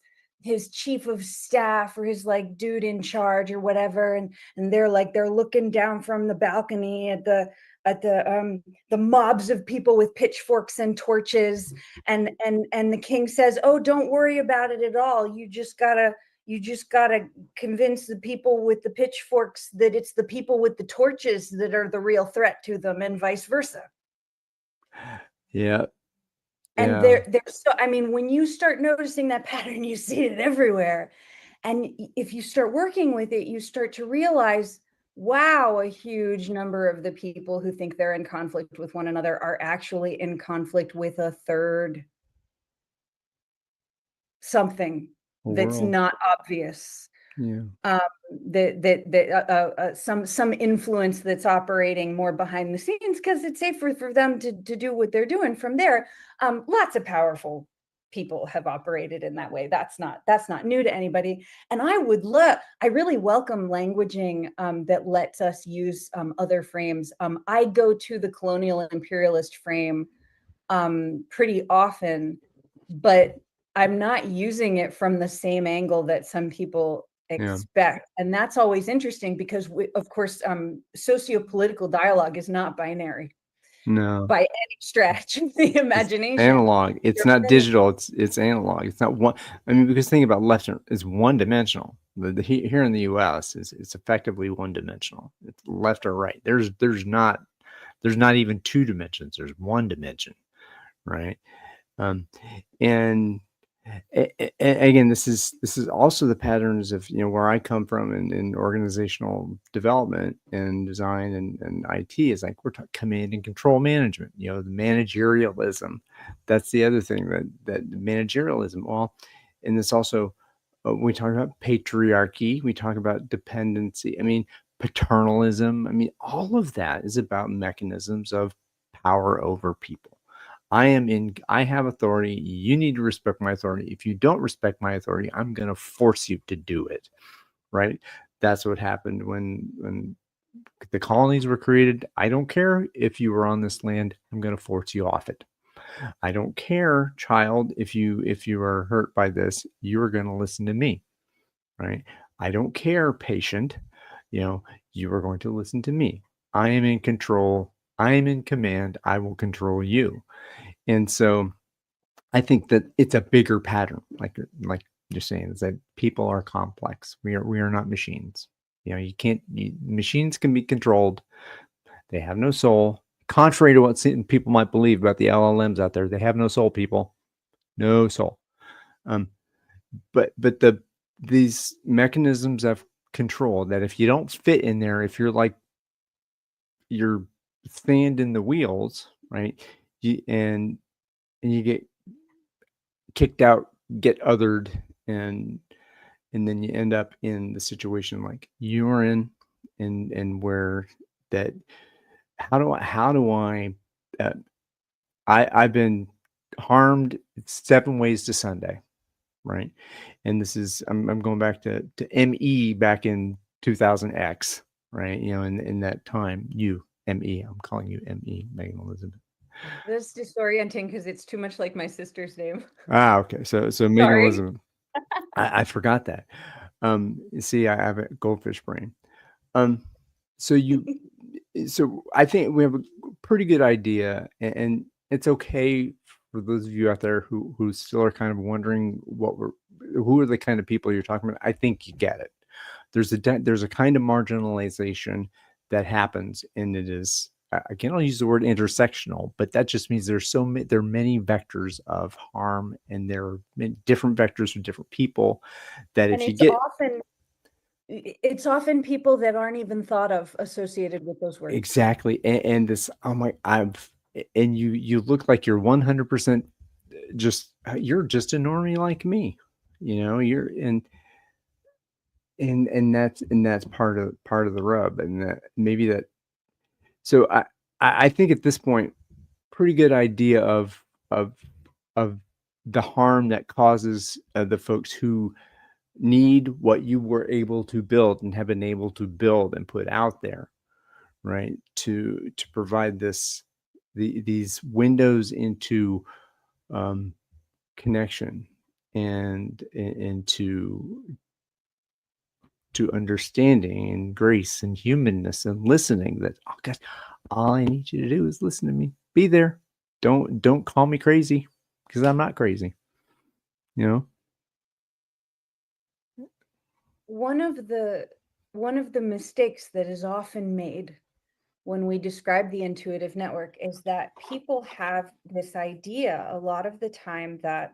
chief of staff, or his like dude in charge or whatever, and they're looking down from the balcony at the mobs of people with pitchforks and torches, and the king says, "Oh, don't worry about it at all. You just gotta convince the people with the pitchforks that it's the people with the torches that are the real threat to them, and vice versa." Yeah. And there's so, I mean, when you start noticing that pattern, you see it everywhere. And if you start working with it, you start to realize, wow, a huge number of the people who think they're in conflict with one another are actually in conflict with a third something that's world. not obvious. Yeah. Some influence that's operating more behind the scenes, because it's safer for them to do what they're doing from there. Lots of powerful people have operated in that way. That's not new to anybody. And I really welcome languaging that lets us use other frames. I go to the colonial imperialist frame pretty often, but I'm not using it from the same angle that some people expect. And that's always interesting, because of course, socio-political dialogue is not binary. No. By any stretch of the imagination. It's analog. It's not digital. It's analog. It's not one. I mean, because think about left is one dimensional. Here in the U.S. it's effectively one dimensional. It's left or right. There's not even two dimensions. There's one dimension, right? And Again, this is also the patterns of, where I come from in organizational development and design and IT is like we're talking command and control management, the managerialism. That's the other thing that managerialism. Well, and this also we talk about patriarchy, we talk about dependency. I mean, paternalism. I mean, all of that is about mechanisms of power over people. I have authority. You need to respect my authority. If you don't respect my authority, I'm going to force you to do it. Right? That's what happened when the colonies were created. I don't care if you were on this land. I'm going to force you off it. I don't care, child, if you are hurt by this, you're going to listen to me. Right? I don't care, patient. You are going to listen to me. I am in control. I am in command. I will control you. And so I think that it's a bigger pattern, like you're saying, is that people are complex. We are not machines. Machines can be controlled. They have no soul. Contrary to what people might believe about the LLMs out there, they have no soul, people. No soul. But these mechanisms of control that if you don't fit in there, if you're like you're sand in the wheels, right? And you get kicked out, get othered, and then you end up in the situation like you're in, and where that how do I I've been harmed 7 ways to Sunday, right? And this is I'm going back to ME back in 2000X, right? In that time, ME, I'm calling you ME, Megan Elizabeth. That's disorienting because it's too much like my sister's name. Okay. So Megan Elizabeth. I forgot that. You see, I have a goldfish brain. So I think we have a pretty good idea, and it's okay for those of you out there who still are kind of wondering who are the kind of people you're talking about. I think you get it. There's a kind of marginalization that happens, and it is, again, I'll use the word intersectional, but that just means there are many vectors of harm, and there are different vectors for different people. That and if you get it's often people that aren't even thought of associated with those words. exactly, and this, and you look like you're 100% you're just a normie like me, you're and that's part of the rub, and that maybe that. So I think at this point, pretty good idea of the harm that causes the folks who need what you were able to build and have been able to build and put out there, right? To provide these windows into connection and to understanding and grace and humanness and listening. That, oh gosh, all I need you to do is listen to me. Be there. Don't call me crazy, because I'm not crazy. One of the mistakes that is often made when we describe the intuitive network is that people have this idea a lot of the time that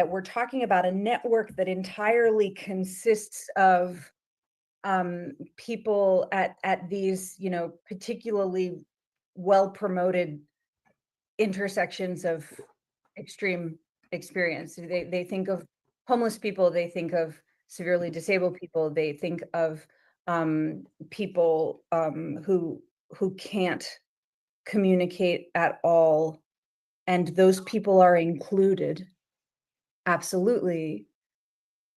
we're talking about a network that entirely consists of people at these, particularly well promoted intersections of extreme experience. They think of homeless people, they think of severely disabled people, they think of people who can't communicate at all, and those people are included. Absolutely.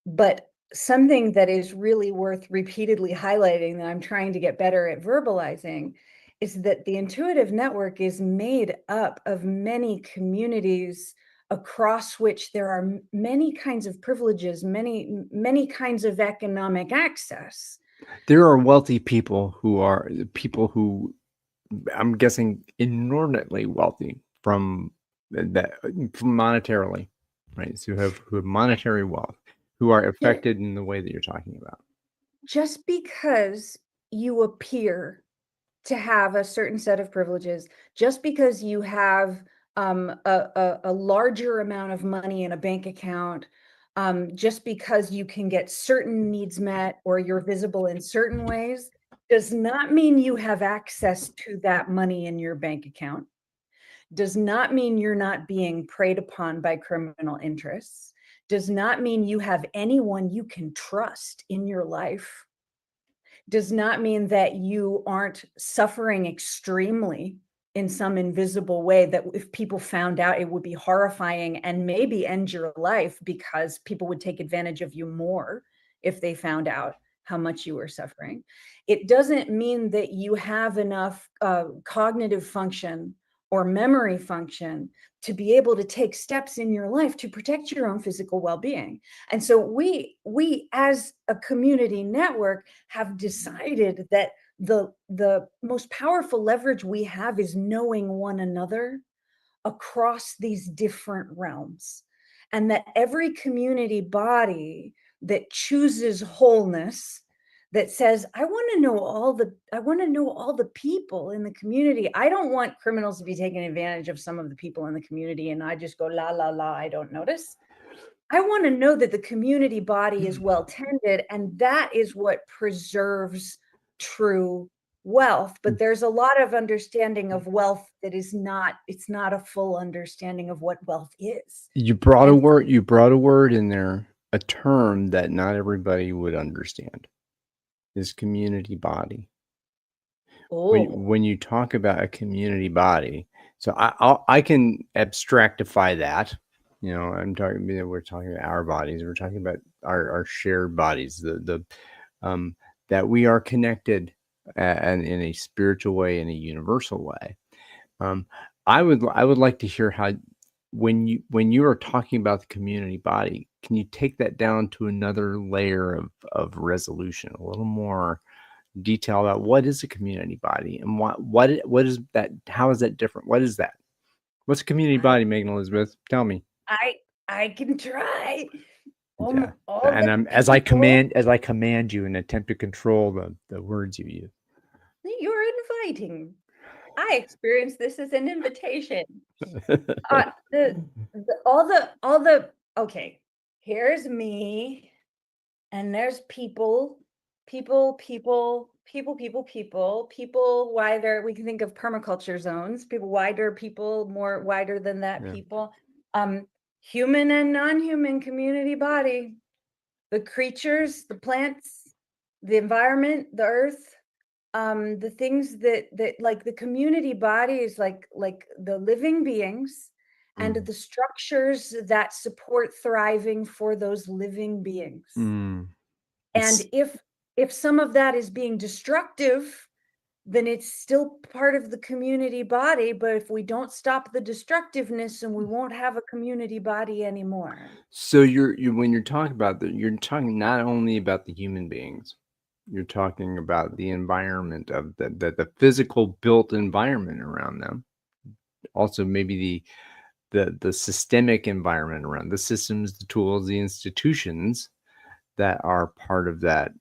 But something that is really worth repeatedly highlighting, that I'm trying to get better at verbalizing, is that the intuitive network is made up of many communities across which there are many kinds of privileges, many kinds of economic access. There are wealthy people who I'm guessing inordinately wealthy from monetarily, right? So who have monetary wealth, who are affected in the way that you're talking about. Just because you appear to have a certain set of privileges, just because you have a larger amount of money in a bank account, just because you can get certain needs met or you're visible in certain ways, does not mean you have access to that money in your bank account, does not mean you're not being preyed upon by criminal interests, does not mean you have anyone you can trust in your life, does not mean that you aren't suffering extremely in some invisible way that if people found out, it would be horrifying and maybe end your life because people would take advantage of you more if they found out how much you were suffering. It doesn't mean that you have enough cognitive function or memory function to be able to take steps in your life to protect your own physical well-being. And so we as a community network have decided that the most powerful leverage we have is knowing one another across these different realms, and that every community body that chooses wholeness, that says, I want to know all the people in the community. I don't want criminals to be taking advantage of some of the people in the community and I just go la la la, I don't notice. I want to know that the community body is well tended, and that is what preserves true wealth. But there's a lot of understanding of wealth that is not, it's not a full understanding of what wealth is. You brought a And word in there, a term that not everybody would understand, is community body. When you talk about a community body, so I can abstractify that. You know, we're talking about our bodies. We're talking about our shared bodies. That we are connected, and in a spiritual way, in a universal way. I would like to hear how, when you are talking about the community body, can you take that down to another layer of resolution, a little more detail about what is a community body and what is that? How is that different? What is that? What's a community body, Megan Elizabeth? Tell me. I can try. Yeah. All And the as I people, command you and attempt to control the words you use. you're inviting. I experienced this as an invitation. Okay, here's me, and there's people, wider. We can think of permaculture zones, people wider, people more wider than that, Yeah. people, human and non-human community body, the creatures, the plants, the environment, the earth, the things that like the community body is like the living beings and the structures that support thriving for those living beings. And if some of that is being destructive, then it's still part of the community body. But if we don't stop the destructiveness, and we won't have a community body anymore. So when you're talking about that, you're talking not only about the human beings, you're talking about the environment of the physical built environment around them. Also, maybe the systemic environment around the systems, the tools, the institutions that are part of that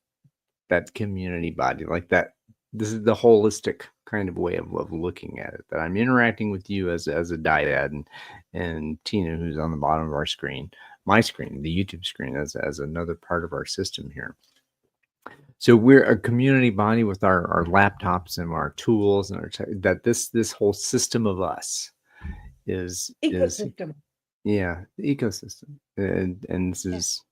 community body, like that. This is the holistic kind of way of looking at it, that I'm interacting with you as a dyad, and Tina, who's on the bottom of our screen, my screen, the YouTube screen, as another part of our system here. So we're a community body with our laptops and our tools and that this whole system of us is Ecosystem. the ecosystem, and this is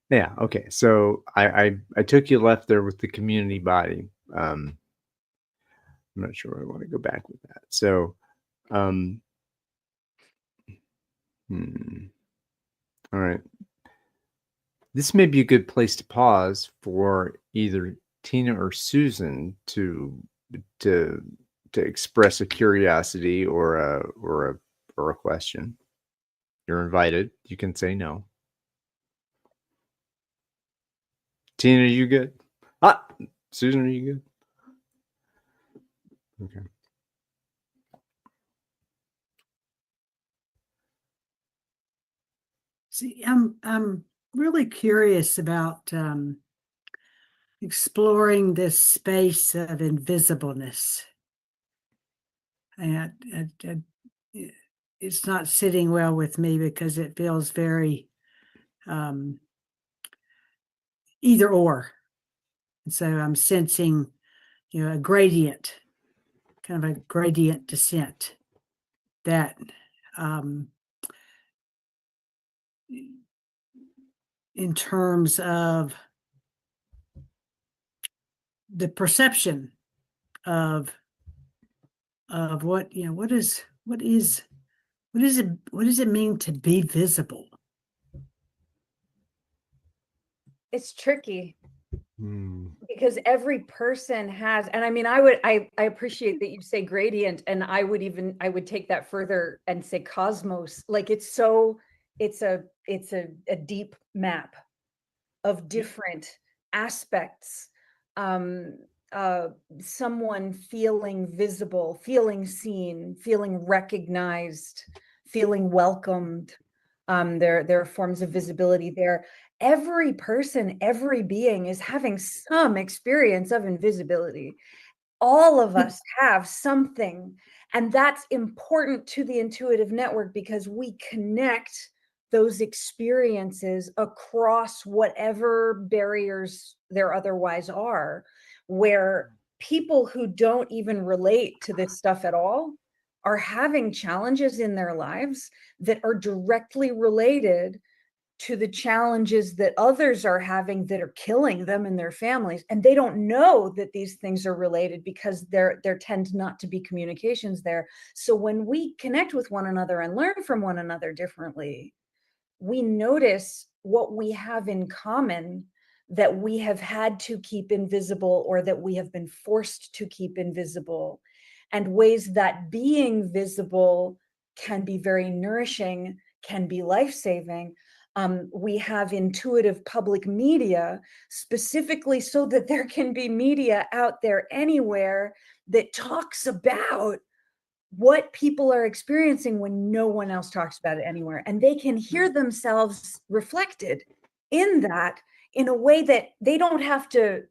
yeah, okay. So I took you left there with the community body. I'm not sure I want to go back with that. So all right. This may be a good place to pause for either Tina or Susan to express a curiosity or a question. You're invited. You can say no. Tina, are you good? Susan, are you good? Okay. See, I'm really curious about exploring this space of invisibleness. And it's not sitting well with me because it feels very either or. And so I'm sensing, a gradient, kind of a gradient descent that in terms of the perception of what does it mean to be visible? It's tricky Hmm. because every person has, and I mean, I appreciate that you say gradient, and I would take that further and say cosmos. Like it's a deep map of different aspects. Someone feeling visible, feeling seen, feeling recognized, feeling welcomed. There are forms of visibility there. Every person, every being is having some experience of invisibility. All of us have something, and that's important to the intuitive network because we connect those experiences across whatever barriers there otherwise are, where people who don't even relate to this stuff at all are having challenges in their lives that are directly related to the challenges that others are having that are killing them and their families, and they don't know that these things are related because there tend not to be communications there. So when we connect with one another and learn from one another differently, we notice what we have in common that we have had to keep invisible or that we have been forced to keep invisible, and ways that being visible can be very nourishing, can be life-saving. We have intuitive public media specifically so that there can be media out there anywhere that talks about what people are experiencing when no one else talks about it anywhere, and they can hear themselves reflected in that in a way that they don't have to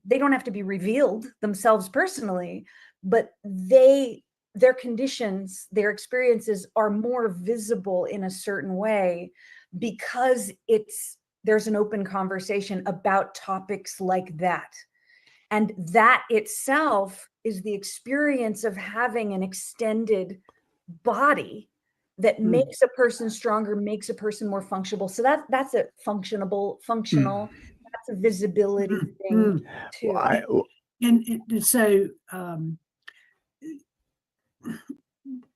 be revealed themselves personally, but their conditions, their experiences are more visible in a certain way because there's an open conversation about topics like that. And that itself is the experience of having an extended body that makes a person stronger, makes a person more functional. So that's a functional, that's a visibility thing too. Well, And so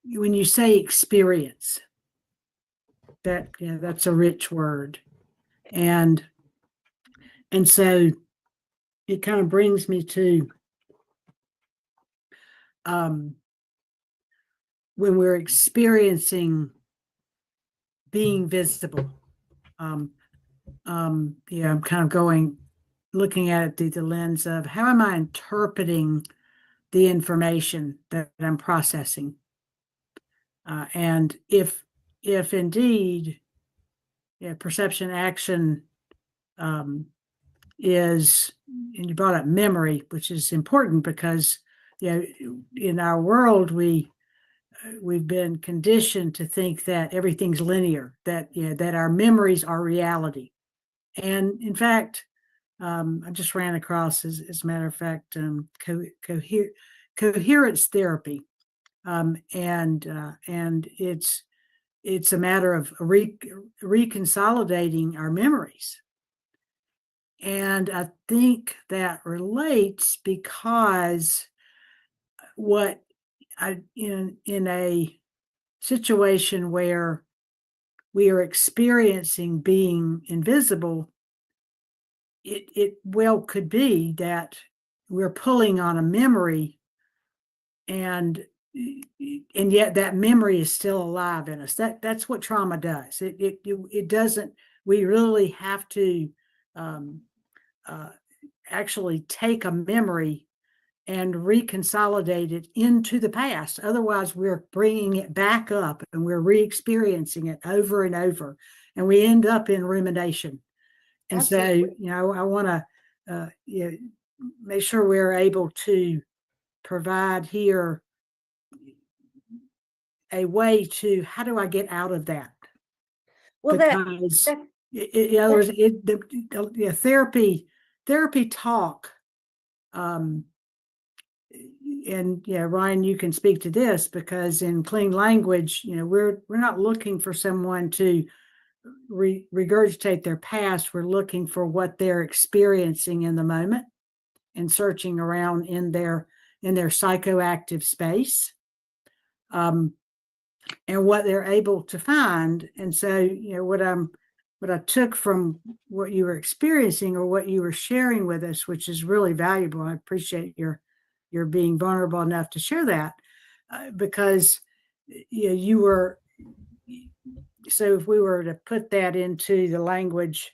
when you say experience, that's a rich word, and so it kind of brings me to when we're experiencing being visible. I'm kind of looking at it through the lens of how am I interpreting the information that I'm processing, and if indeed, perception action is, and you brought up memory, which is important because in our world we've been conditioned to think that everything's linear, that that our memories are reality, and in fact, I just ran across, as a matter of fact, coherence therapy, and it's a matter of reconsolidating our memories. And I think that relates because in a situation where we are experiencing being invisible, it well could be that we're pulling on a memory, and yet that memory is still alive in us. That's what trauma does. It doesn't. We really have to actually take a memory and reconsolidate it into the past. Otherwise, we're bringing it back up and we're re-experiencing it over and over, and we end up in rumination. And Absolutely. so, I want to make sure we're able to provide here a way to, how do I get out of that? Well, Because in other words, therapy talk, and Ryan, you can speak to this, because in clean language, we're not looking for someone to regurgitate their past. We're looking for what they're experiencing in the moment and searching around in their psychoactive space, and what they're able to find. And so, what I took from what you were experiencing, or what you were sharing with us, which is really valuable. I appreciate your being vulnerable enough to share that, because you were. So if we were to put that into the language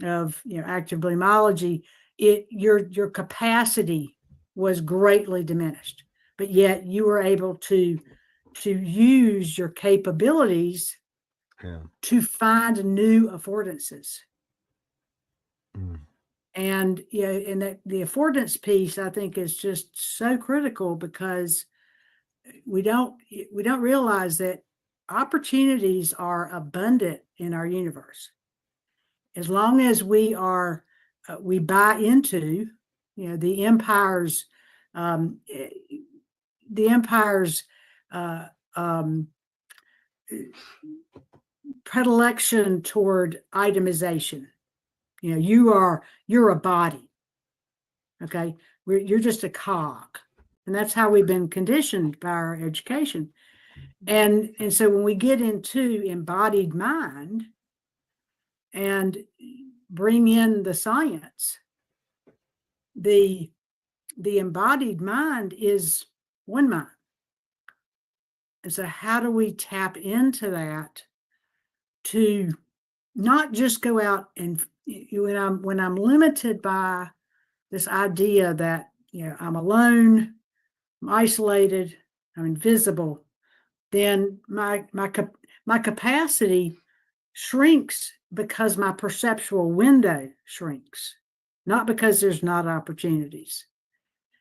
of active blemology, your capacity was greatly diminished, but yet you were able to use your capabilities to find new affordances. And and that the affordance piece, I think, is just so critical, because we don't realize that opportunities are abundant in our universe, as long as we buy into the empire's predilection toward itemization. You're a body, okay? You're just a cog, and that's how we've been conditioned by our education. And so when we get into embodied mind and bring in the science, the embodied mind is one mind. And so how do we tap into that to not just go out and, when I'm limited by this idea that I'm alone, I'm isolated, I'm invisible, then my capacity shrinks, because my perceptual window shrinks, not because there's not opportunities.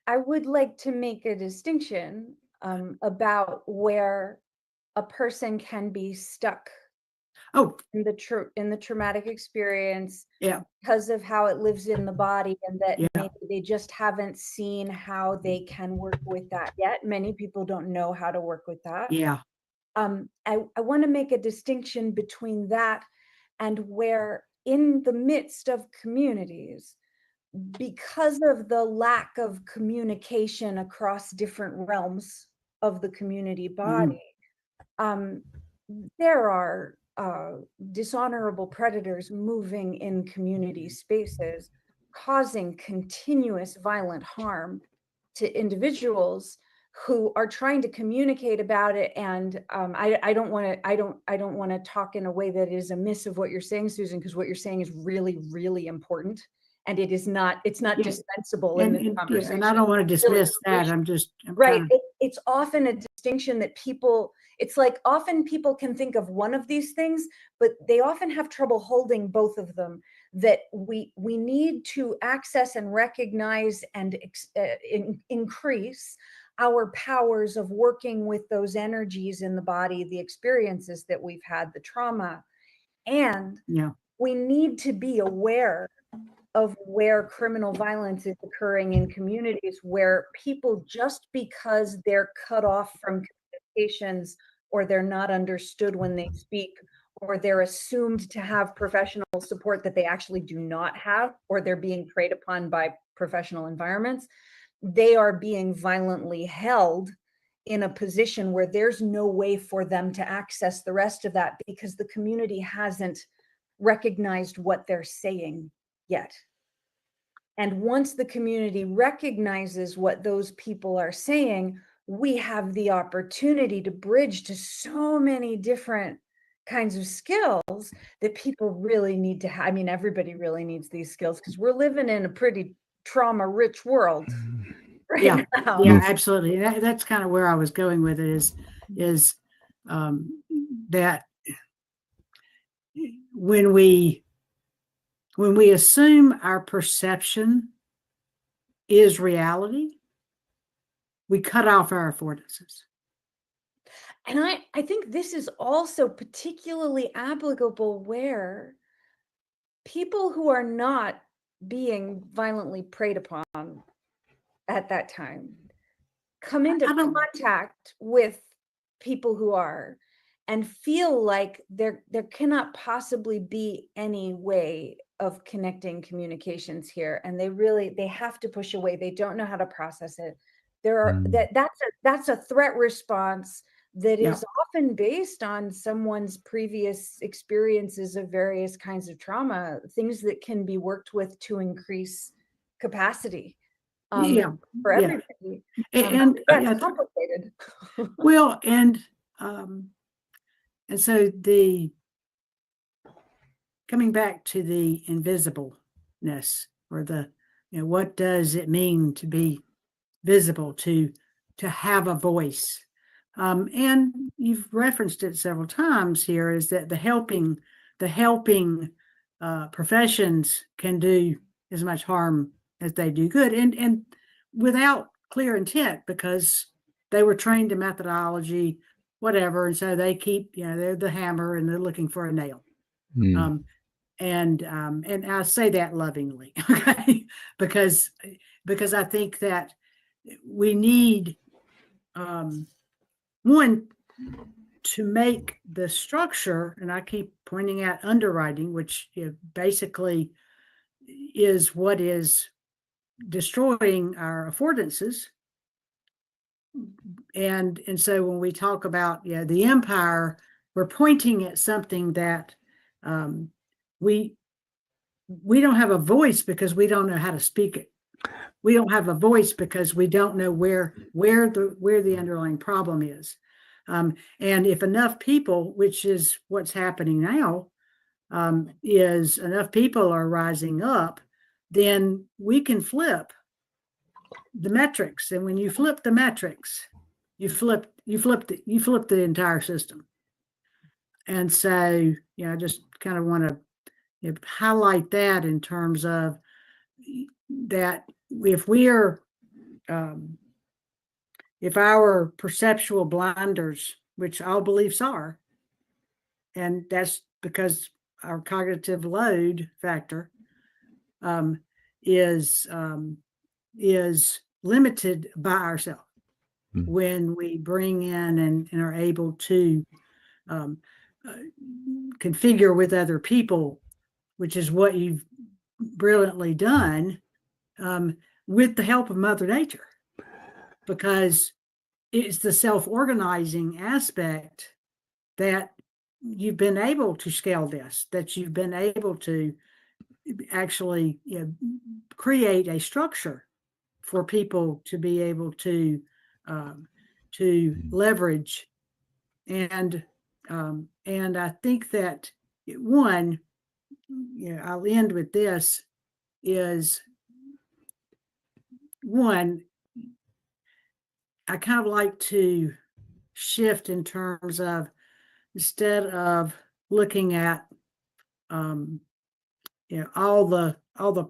I would like to make a distinction about where a person can be stuck in the traumatic experience, because of how it lives in the body, and that maybe they just haven't seen how they can work with that yet. Many people don't know how to work with that. I want to make a distinction between that and where, in the midst of communities, because of the lack of communication across different realms of the community body, there are dishonorable predators moving in community spaces, causing continuous violent harm to individuals who are trying to communicate about it. And I don't want to talk in a way that is amiss of what you're saying, Susan, because what you're saying is really, really important. And it's not dispensable in this conversation. And I don't want to dismiss that. I'm right. It's often a distinction that people, it's like often people can think of one of these things, but they often have trouble holding both of them. That we need to access and recognize and increase our powers of working with those energies in the body, the experiences that we've had, the trauma. And we need to be aware of where criminal violence is occurring in communities, where people, just because they're cut off from communications, or they're not understood when they speak, or they're assumed to have professional support that they actually do not have, or they're being preyed upon by professional environments, they are being violently held in a position where there's no way for them to access the rest of that, because the community hasn't recognized what they're saying yet. And once the community recognizes what those people are saying, we have the opportunity to bridge to so many different kinds of skills that people really need to have. I mean, everybody really needs these skills, because we're living in a pretty trauma-rich world right now. Yeah, absolutely. That's kind of where I was going with it, is that when we assume our perception is reality, we cut off our affordances. And I think this is also particularly applicable where people who are not being violently preyed upon at that time come into I don't- contact with people who are, and feel like there cannot possibly be any way of connecting communications here, and they have to push away. They don't know how to process it. There are that's a threat response that Yeah. is often based on someone's previous experiences of various kinds of trauma, things that can be worked with to increase capacity Yeah. for Yeah. everybody. And Yeah, it's complicated. well, and so coming back to the invisibleness, or the, what does it mean to be visible, to have a voice? And you've referenced it several times here, is that the helping professions can do as much harm as they do good, and without clear intent, because they were trained in methodology, whatever, and so they keep, they're the hammer and they're looking for a nail. And I say that lovingly, okay, because I think that we need, one, to make the structure, and I keep pointing out underwriting, which basically is what is destroying our affordances. And so when we talk about the empire, we're pointing at something that we don't have a voice because we don't know how to speak it. We don't have a voice because we don't know where the underlying problem is. And if enough people, which is what's happening now, is enough people are rising up, then we can flip the metrics. And when you flip the metrics, you flip the entire system. And so, I just kind of want to highlight that, in terms of that if we're if our perceptual blinders, which all beliefs are, and that's because our cognitive load factor is limited by ourselves, when we bring in and are able to configure with other people, which is what you've brilliantly done, with the help of Mother Nature, because it's the self-organizing aspect that you've been able to scale this, that you've been able to actually create a structure for people to be able to leverage. And I think that one, I'll end with this, is one, I kind of like to shift in terms of, instead of looking at all the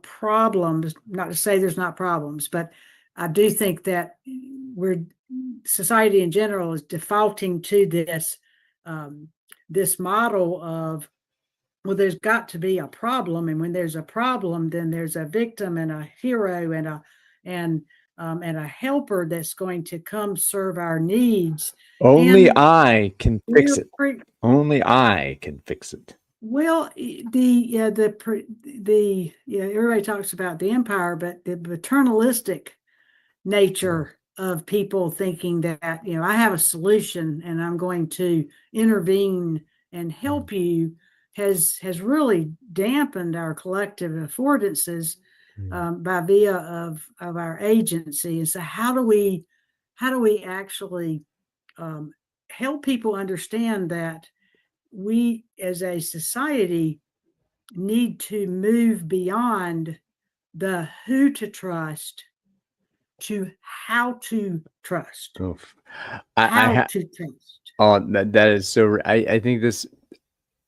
problems, not to say there's not problems, but I do think that society in general is defaulting to this model of, well, there's got to be a problem, and when there's a problem, then there's a victim and a hero and a helper that's going to come serve our needs. Only I can fix it. Only I can fix it. Well, everybody talks about the empire, but the paternalistic nature of people thinking that, I have a solution and I'm going to intervene and help you, has really dampened our collective affordances by via of our agency. And so how do we actually help people understand that we as a society need to move beyond the who to trust to how to trust. How to trust. Oh, that is so. I think this.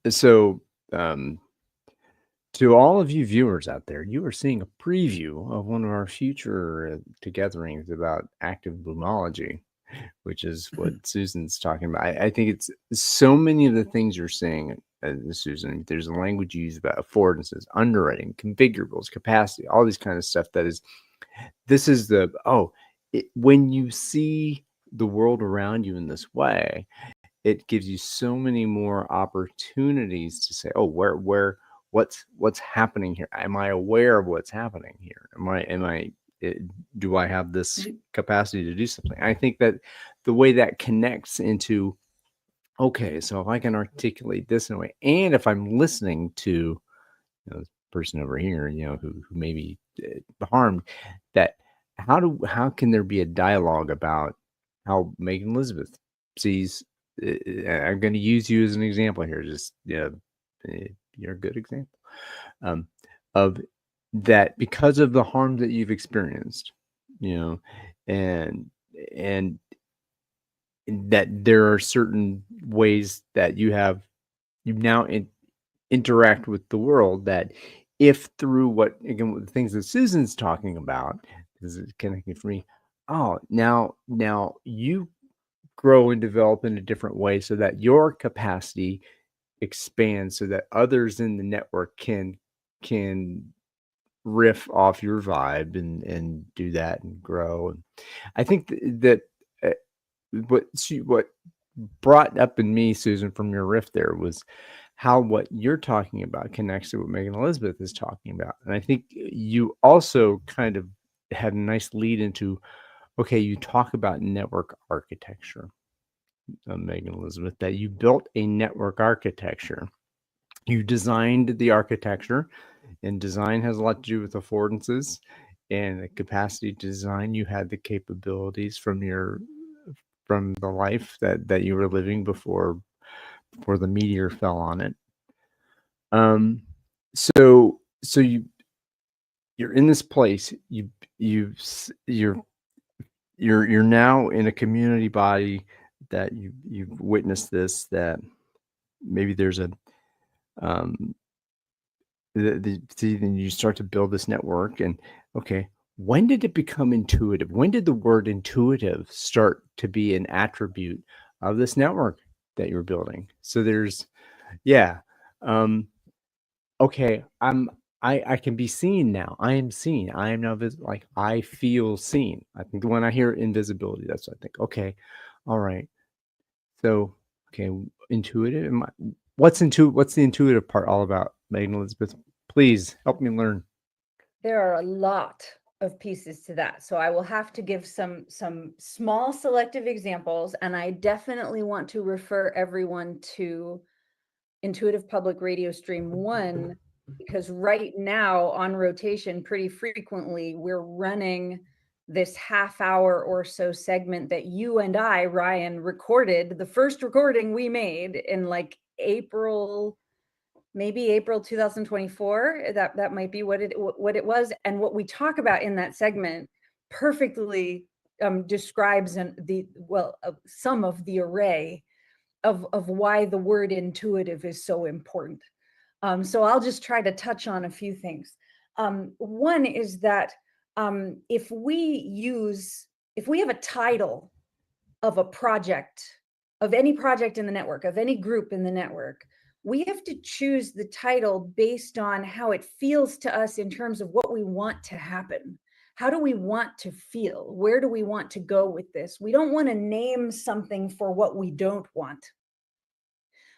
So, to all of you viewers out there, you are seeing a preview of one of our future gatherings about active bloomology. which is what Susan's talking about. I think it's so many of the things you're saying, Susan. There's a language you use about affordances, underwriting, configurables, capacity, all these kind of stuff. This is when you see the world around you in this way, it gives you so many more opportunities to say, oh, what's happening here? Am I aware of what's happening here? Do I have this capacity to do something? I think that the way that connects into, okay, so if I can articulate this in a way, and if I'm listening to this person over here, who may be harmed, that how can there be a dialogue about how Megan Elizabeth sees? I'm going to use you as an example here. Just you're a good example of that, because of the harm that you've experienced, and that there are certain ways that you now interact with the world, that if through the things that Susan's talking about, this is connecting for me. Oh, now you grow and develop in a different way so that your capacity expands, so that others in the network can riff off your vibe and do that and grow. And I think that what brought up in me, Susan, from your riff there, was how what you're talking about connects to what Megan Elizabeth is talking about. And I think you also kind of had a nice lead into, okay, you talk about network architecture, Megan Elizabeth, that you built a network architecture. You designed the architecture, and design has a lot to do with affordances and the capacity to design. You had the capabilities from the life that you were living before the meteor fell on it. So you're in this place. You're now in a community body that you've witnessed this, that maybe there's a then you start to build this network. And okay, when did it become intuitive? When did the word intuitive start to be an attribute of this network that you're building? So there's, okay, I can be seen now. I am seen. I am now like I feel seen. I think when I hear invisibility, that's what I think. Okay, all right. So okay, intuitive. What's the intuitive part all about, Megan Elizabeth? Please help me learn. There are a lot of pieces to that. So I will have to give some small selective examples, and I definitely want to refer everyone to Intuitive Public Radio Stream 1, because right now on rotation pretty frequently we're running this half hour or so segment that you and I, Ryan, recorded. The first recording we made in like April 2024. That might be what it was. And what we talk about in that segment perfectly describes some of the array of why the word intuitive is so important. So I'll just try to touch on a few things. One is that if we have a title of a project, of any project in the network, of any group in the network, we have to choose the title based on how it feels to us in terms of what we want to happen. How do we want to feel? Where do we want to go with this? We don't want to name something for what we don't want.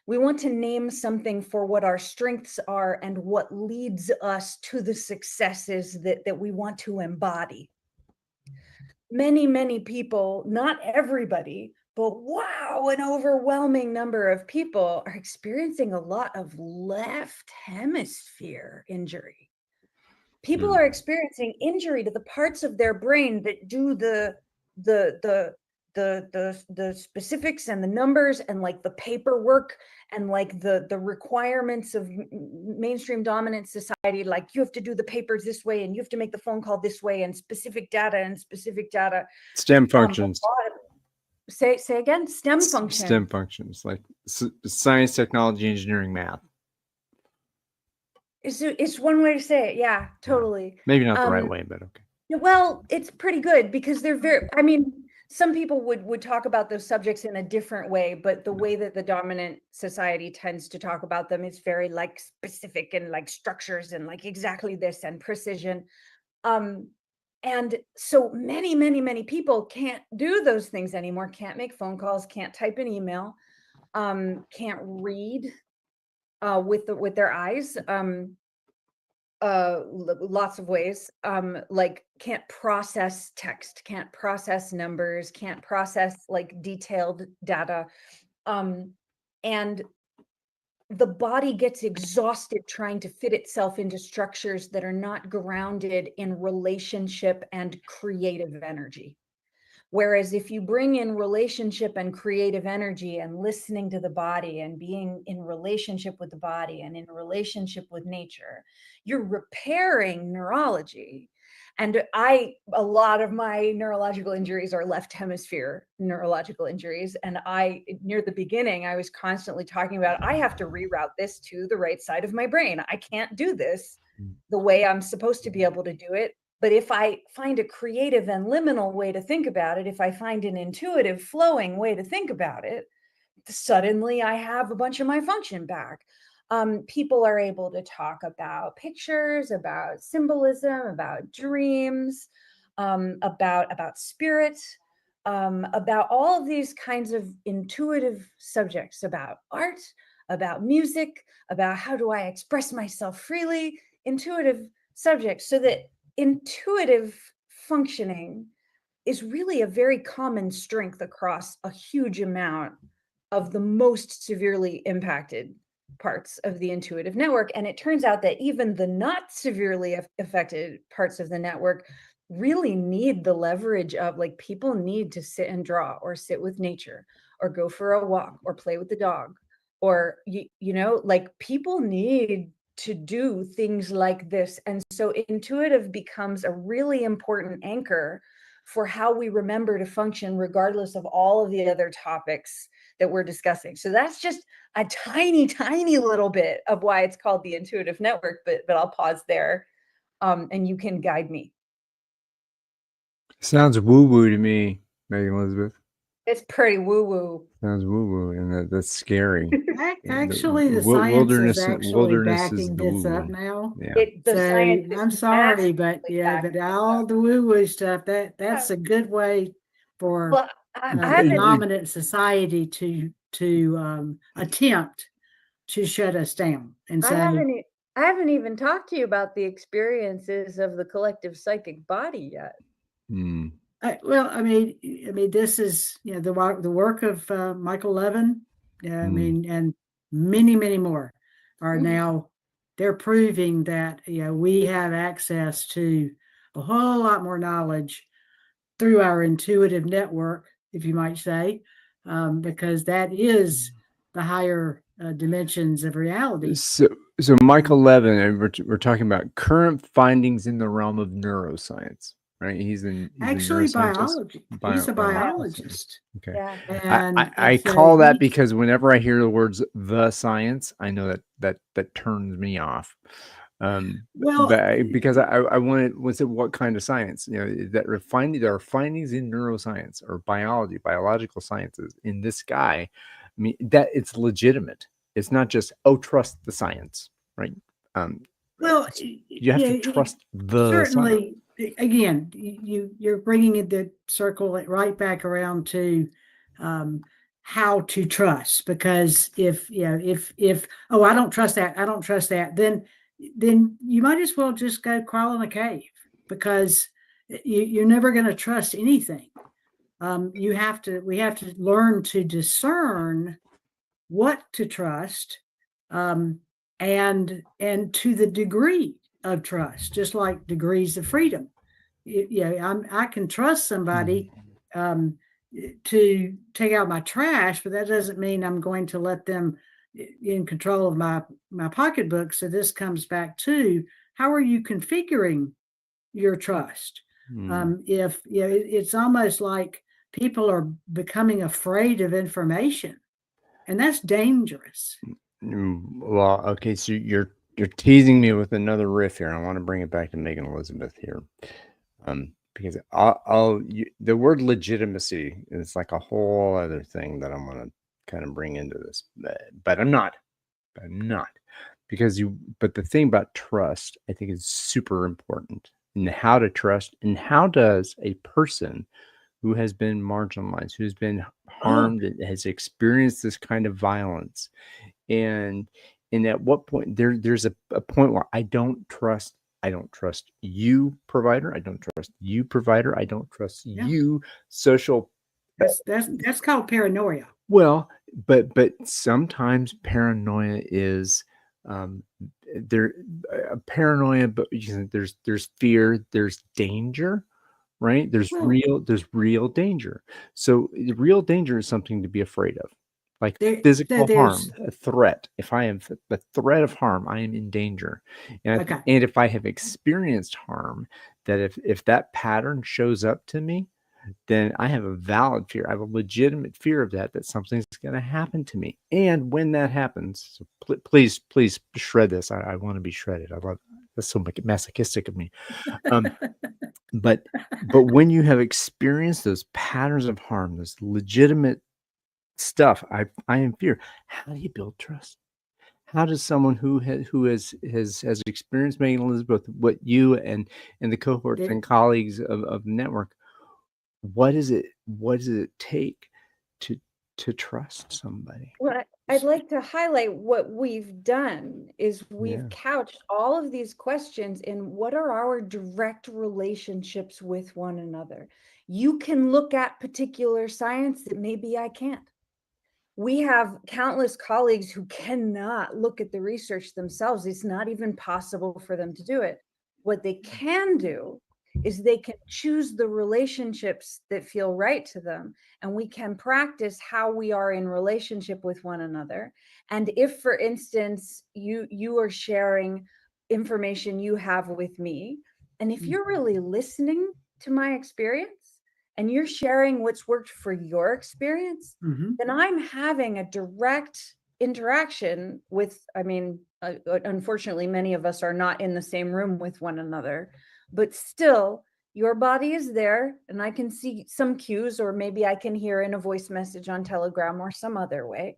We want to name something for what our strengths are and what leads us to the successes that we want to embody. Many people, not everybody, but wow, an overwhelming number of people are experiencing a lot of left hemisphere injury. People are experiencing injury to the parts of their brain that do the specifics and the numbers and like the paperwork and like the requirements of mainstream dominant society. Like you have to do the papers this way and you have to make the phone call this way and specific data. STEM functions. Say again. STEM functions. STEM functions like science, technology, engineering, math. It's one way to say it. Yeah, totally. Maybe not the right way, but okay. Well, it's pretty good because they're some people would talk about those subjects in a different way, but the way that the dominant society tends to talk about them is very like specific and like structures and like exactly this and precision. And so many people can't do those things anymore, can't make phone calls, can't type an email, can't read with their eyes, lots of ways, like can't process text, can't process numbers, can't process like detailed data. And the body gets exhausted trying to fit itself into structures that are not grounded in relationship and creative energy. Whereas if you bring in relationship and creative energy and listening to the body and being in relationship with the body and in relationship with nature, you're repairing neurology. And a lot of my neurological injuries are left hemisphere neurological injuries. And near the beginning, I was constantly talking about, I have to reroute this to the right side of my brain. I can't do this the way I'm supposed to be able to do it. But if I find a creative and liminal way to think about it, if I find an intuitive flowing way to think about it, suddenly I have a bunch of my function back. People are able to talk about pictures, about symbolism, about dreams, about spirit, about all of these kinds of intuitive subjects, about art, about music, about how do I express myself freely, intuitive subjects, so that intuitive functioning is really a very common strength across a huge amount of the most severely impacted parts of the intuitive network. And it turns out that even the not severely affected parts of the network really need the leverage of, like, people need to sit and draw or sit with nature or go for a walk or play with the dog, or like people need to do things like this. And so intuitive becomes a really important anchor for how we remember to function regardless of all of the other topics that we're discussing. So that's just a tiny little bit of why it's called the intuitive network, but I'll pause there, and you can guide me. Sounds woo-woo to me, Megan Elizabeth. It's pretty woo-woo. Sounds woo-woo, and that's scary. Actually, the Wil- science is wilderness- actually wilderness is backing the this up woo-woo. now. Yeah. The So science is I'm sorry, but massively yeah, but backing it all up. the woo-woo stuff, that's a good way for Well, I the haven't dominant society to attempt to shut us down. And I so haven't even talked to you about the experiences of the collective psychic body yet. Hmm. well, I mean, this is the work of Michael Levin. I mean, and many more are now. They're proving that we have access to a whole lot more knowledge through our intuitive network, if you might say, because that is the higher dimensions of reality. So Michael Levin, and we're talking about current findings in the realm of neuroscience, right? He's Actually neuroscientist. biology. He's a biologist. Okay. Yeah. And I so call that because whenever I hear the words "the science," I know that turns me off. Because I wanted, was it what kind of science? That there are findings in neuroscience or biological sciences in this guy. I mean, that it's legitimate. It's not just, trust the science, right? Well, you have to trust the certainly science. Again, you're bringing the circle right back around to how to trust, because if I don't trust that, then you might as well just go crawl in a cave, because you're never going to trust anything. We have to learn to discern what to trust, and to the degree of trust, just like degrees of freedom. I can trust somebody to take out my trash, but that doesn't mean I'm going to let them in control of my pocketbook. So this comes back to, how are you configuring your trust? If it's almost like people are becoming afraid of information, and that's dangerous. Well, okay, so you're teasing me with another riff here. I want to bring it back to Megan Elizabeth here. because the word legitimacy is like a whole other thing that I'm going to kind of bring into this, but I'm not. Because but the thing about trust, I think, is super important, and how to trust, and how does a person who has been marginalized, who's been harmed, and has experienced this kind of violence, and at what point there's a point where I don't trust you, provider. I don't trust you, provider. I don't trust you, social. That's called paranoia. Well, but sometimes paranoia is there paranoia, but there's fear, there's danger, right? There's Well, real danger. So the real danger is something to be afraid of, like so physical there's harm, a threat. If I am the threat of harm, I am in danger. And okay. and if I have experienced harm, that if that pattern shows up to me, then I have a valid fear. I have a legitimate fear of that something's going to happen to me. And when that happens, so please shred this. I want to be shredded. I love that's so masochistic of me. But when you have experienced those patterns of harm, this legitimate stuff, I am fear. How do you build trust? How does someone who has experienced, Megan Elizabeth, what you and the cohorts and colleagues of the network, what does it take to trust somebody? Well, I'd like to highlight what we've done is we've couched all of these questions in what are our direct relationships with one another. You can look at particular science that maybe I can't. We have countless colleagues who cannot look at the research themselves. It's not even possible for them to do it. What they can do is they can choose the relationships that feel right to them, and we can practice how we are in relationship with one another. And if, for instance, you are sharing information you have with me, and if you're really listening to my experience and you're sharing what's worked for your experience, then I'm having a direct interaction with, unfortunately, many of us are not in the same room with one another, but still, your body is there, and I can see some cues, or maybe I can hear in a voice message on Telegram or some other way.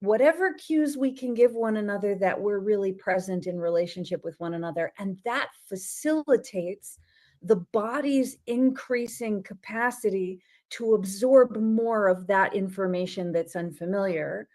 Whatever cues we can give one another that we're really present in relationship with one another, and that facilitates the body's increasing capacity to absorb more of that information that's unfamiliar,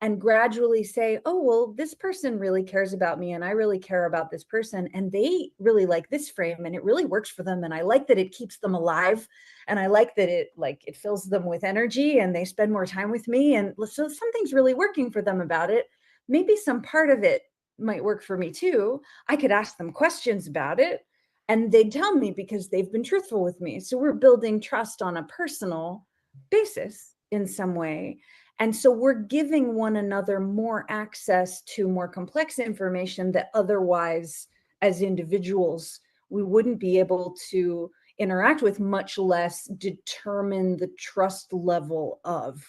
and gradually say, oh, well, this person really cares about me, and I really care about this person, and they really like this frame, and it really works for them, and I like that it keeps them alive, and I like that it fills them with energy, and they spend more time with me, and so something's really working for them about it. Maybe some part of it might work for me too. I could ask them questions about it, and they'd tell me because they've been truthful with me. So we're building trust on a personal basis in some way. And so we're giving one another more access to more complex information that otherwise, as individuals, we wouldn't be able to interact with, much less determine the trust level of.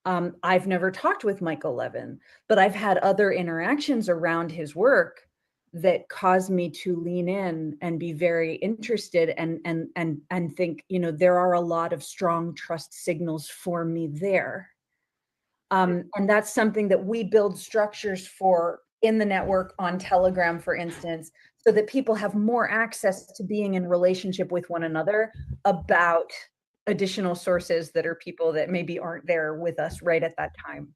I've never talked with Michael Levin, but I've had other interactions around his work that caused me to lean in and be very interested and think, there are a lot of strong trust signals for me there. And that's something that we build structures for in the network on Telegram, for instance, so that people have more access to being in relationship with one another about additional sources that are people that maybe aren't there with us right at that time.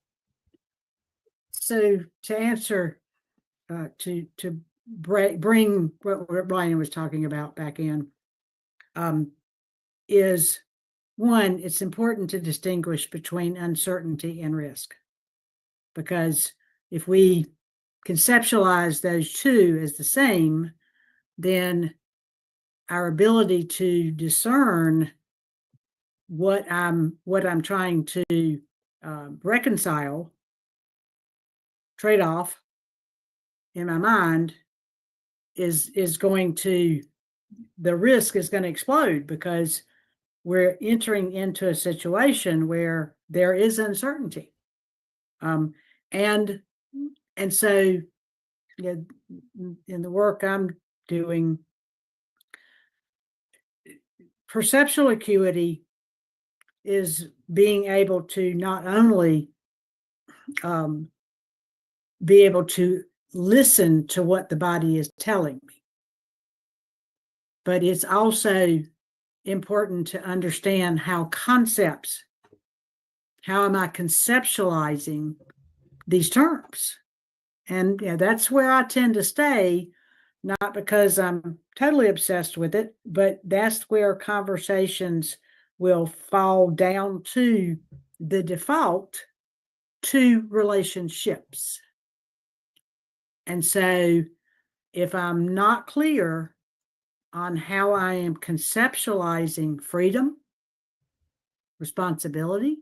So to answer, to bring what Brian was talking about back in, is one, it's important to distinguish between uncertainty and risk, because if we conceptualize those two as the same, then our ability to discern what I'm trying to reconcile, trade off in my mind, is going to, the risk is going to explode, because we're entering into a situation where there is uncertainty. And so, in the work I'm doing, perceptual acuity is being able to not only be able to listen to what the body is telling me, but it's also important to understand how am I conceptualizing these terms? And that's where I tend to stay, not because I'm totally obsessed with it, but that's where conversations will fall down to the default to relationships. And so if I'm not clear on how I am conceptualizing freedom, responsibility,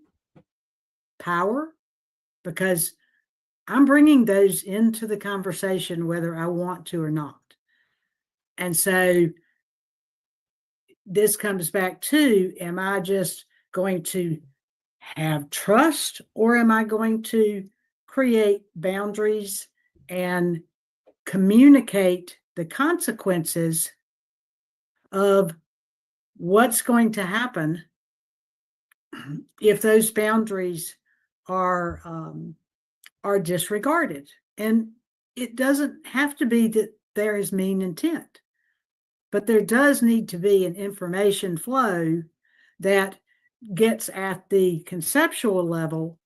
power, because I'm bringing those into the conversation whether I want to or not. And so this comes back to, am I just going to have trust, or am I going to create boundaries and communicate the consequences of what's going to happen if those boundaries are disregarded? And it doesn't have to be that there is mean intent, but there does need to be an information flow that gets at the conceptual level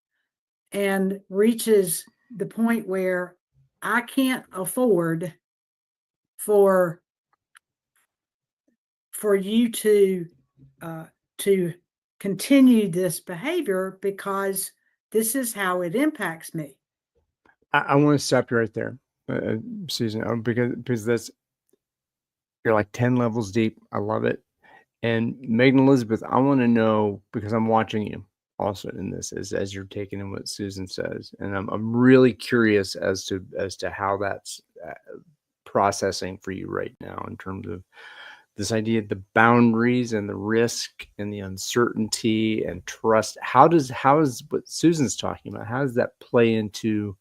and reaches the point where I can't afford for you to continue this behavior, because this is how it impacts me. I want to stop you right there, Susan, because you're like 10 levels deep. I love it. And Megan Elizabeth, I want to know, because I'm watching you also in this as you're taking in what Susan says, and I'm really curious as to how that's processing for you right now in terms of this idea of the boundaries and the risk and the uncertainty and trust. How is what Susan's talking about, how does that play into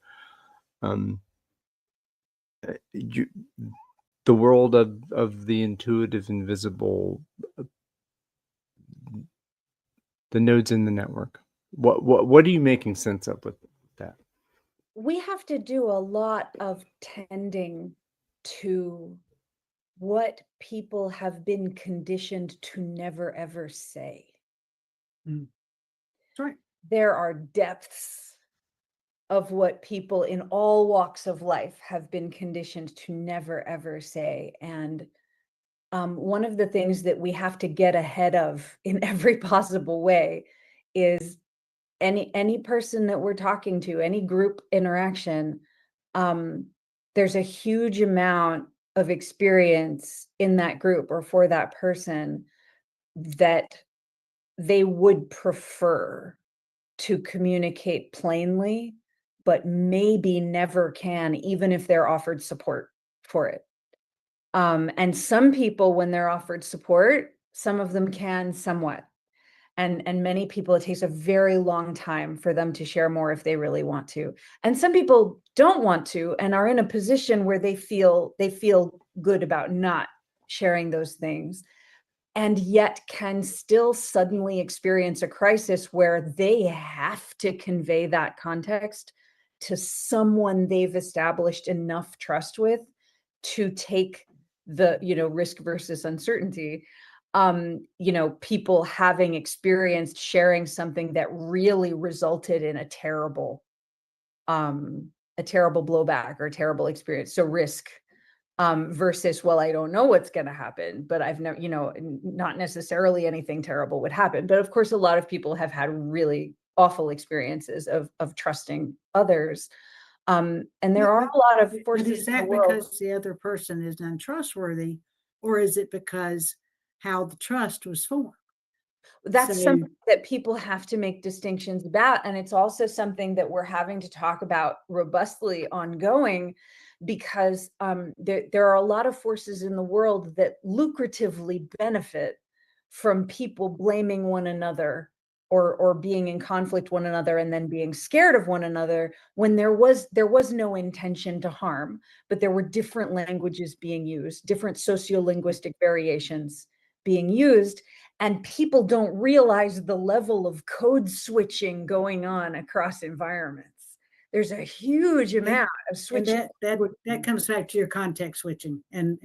the world of the intuitive, invisible, the nodes in the network? What are you making sense of with that? We have to do a lot of tending to what people have been conditioned to never ever say. That's right. There are depths of what people in all walks of life have been conditioned to never ever say. And one of the things that we have to get ahead of in every possible way is any person that we're talking to, any group interaction, there's a huge amount of experience in that group or for that person that they would prefer to communicate plainly, but maybe never can, even if they're offered support for it. And some people, when they're offered support, some of them can somewhat. And many people, it takes a very long time for them to share more if they really want to. And some people don't want to and are in a position where they feel good about not sharing those things, and yet can still suddenly experience a crisis where they have to convey that context to someone they've established enough trust with to take the risk versus uncertainty. People having experienced sharing something that really resulted in a terrible blowback or a terrible experience. So risk versus, well, I don't know what's going to happen, but I've never, not necessarily anything terrible would happen. But of course, a lot of people have had really awful experiences of trusting others. And there are a lot of forces. But is that because the other person is untrustworthy, or is it because how the trust was formed? That's something that people have to make distinctions about. And it's also something that we're having to talk about robustly ongoing, because there are a lot of forces in the world that lucratively benefit from people blaming one another or being in conflict one another and then being scared of one another when there was no intention to harm, but there were different languages being used, different sociolinguistic variations being used. And people don't realize the level of code switching going on across environments. There's a huge amount of And switching. that comes back to your context switching, and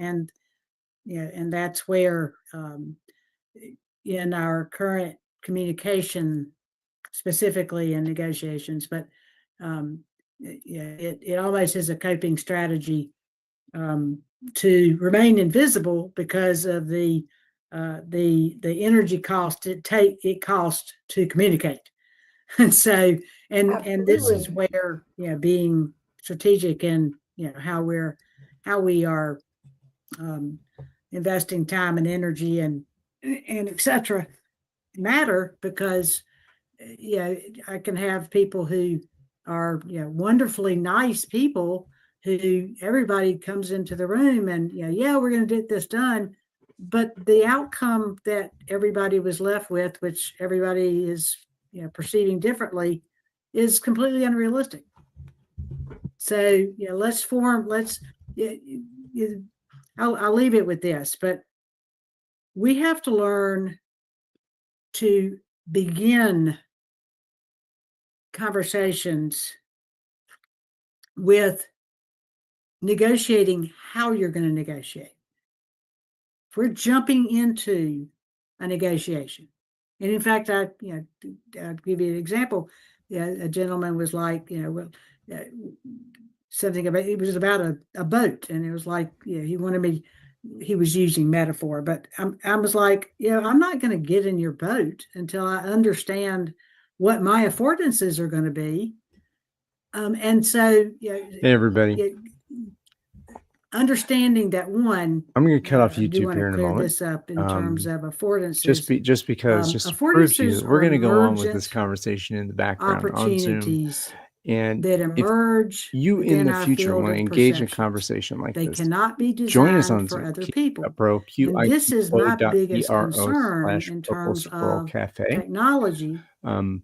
yeah, and that's where in our current communication, specifically in negotiations, but yeah, it always is a coping strategy to remain invisible because of the energy cost it costs to communicate. And so and this is Absolutely. where, you know, being strategic in, you know, how we are investing time and energy and etc. matter, because you know, I can have people who are, you know, wonderfully nice people who everybody comes into the room and, you know, yeah, we're going to get this done, but the outcome that everybody was left with, which everybody is, you know, perceiving differently, is completely unrealistic. So, you know, I'll leave it with this, but we have to learn to begin conversations with negotiating how you're going to negotiate. If we're jumping into a negotiation, and in fact, I'll give you an example. Yeah, a gentleman was like, you know, well, something about, it was about a boat, and it was like, you know, he wanted me. He was using metaphor, but I was like, you know, I'm not going to get in your boat until I understand what my affordances are going to be. And so, you know, Hey, everybody. Understanding that one, I'm going to cut off I do YouTube want to here in a clear moment. this up in terms of affordances. Just because, just to prove to you that we're going to go on with this affordances conversation in the background on Zoom. opportunities And that if emerge you in within the our future field want to of engage in a perceptions. conversation like They this, cannot be join us on designed for Zoom. other people. Pro, And this is my biggest concern in Purple terms Squirrel of Cafe. technology,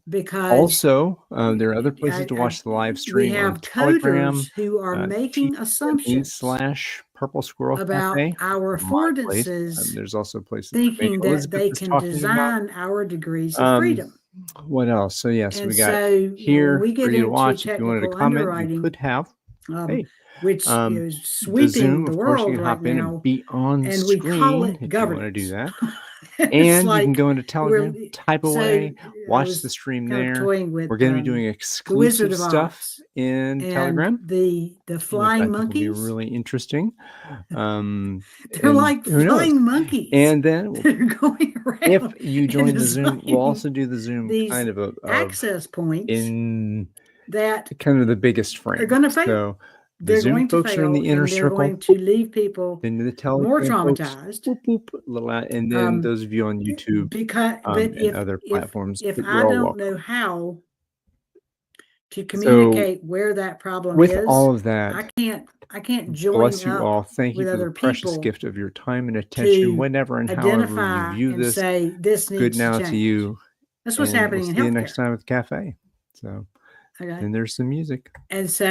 because Also, there are other places to watch the live stream. we have on Telegram, coders who are making assumptions /Purple Squirrel about Cafe. our affordances, There's also places thinking that Elizabeth they is can talking design about. our degrees of freedom. What else? So yes, And we got so, you know, here when we for get you to into watch. If you wanted to technical comment, you underwriting, could have. which is the sweeping Zoom, the of course, you world can right hop in and now, be on and we call screen it if you want to do governance. that. It's And you can like go into Telegram, type so away, I watch was the stream kind of there. toying with We're going to be doing the Wizard exclusive of stuff Oz in and Telegram, the which flying I think will be monkeys. really interesting. They're And like who knows? flying monkeys. And then that are going around. if you join and the Zoom, we'll also designing do the Zoom these kind of access points in that kind of the biggest are frame. going to fail. So the They're Zoom going to folks are in fail, the inner and they're circle. going to leave people Then the more Telegram folks, traumatized. boop, boop, little, and then those of you on YouTube Because, and other platforms. if but I you're all don't welcome. know how to So communicate where that problem with is, all of that, I can't join bless you up all. Thank you with for the other precious people gift of your time and attention, to whenever and however you identify view and this. say this Good needs to now change. to you. That's what's And happening we'll in see you healthcare. next time at the cafe. So, Okay. and there's some music. And so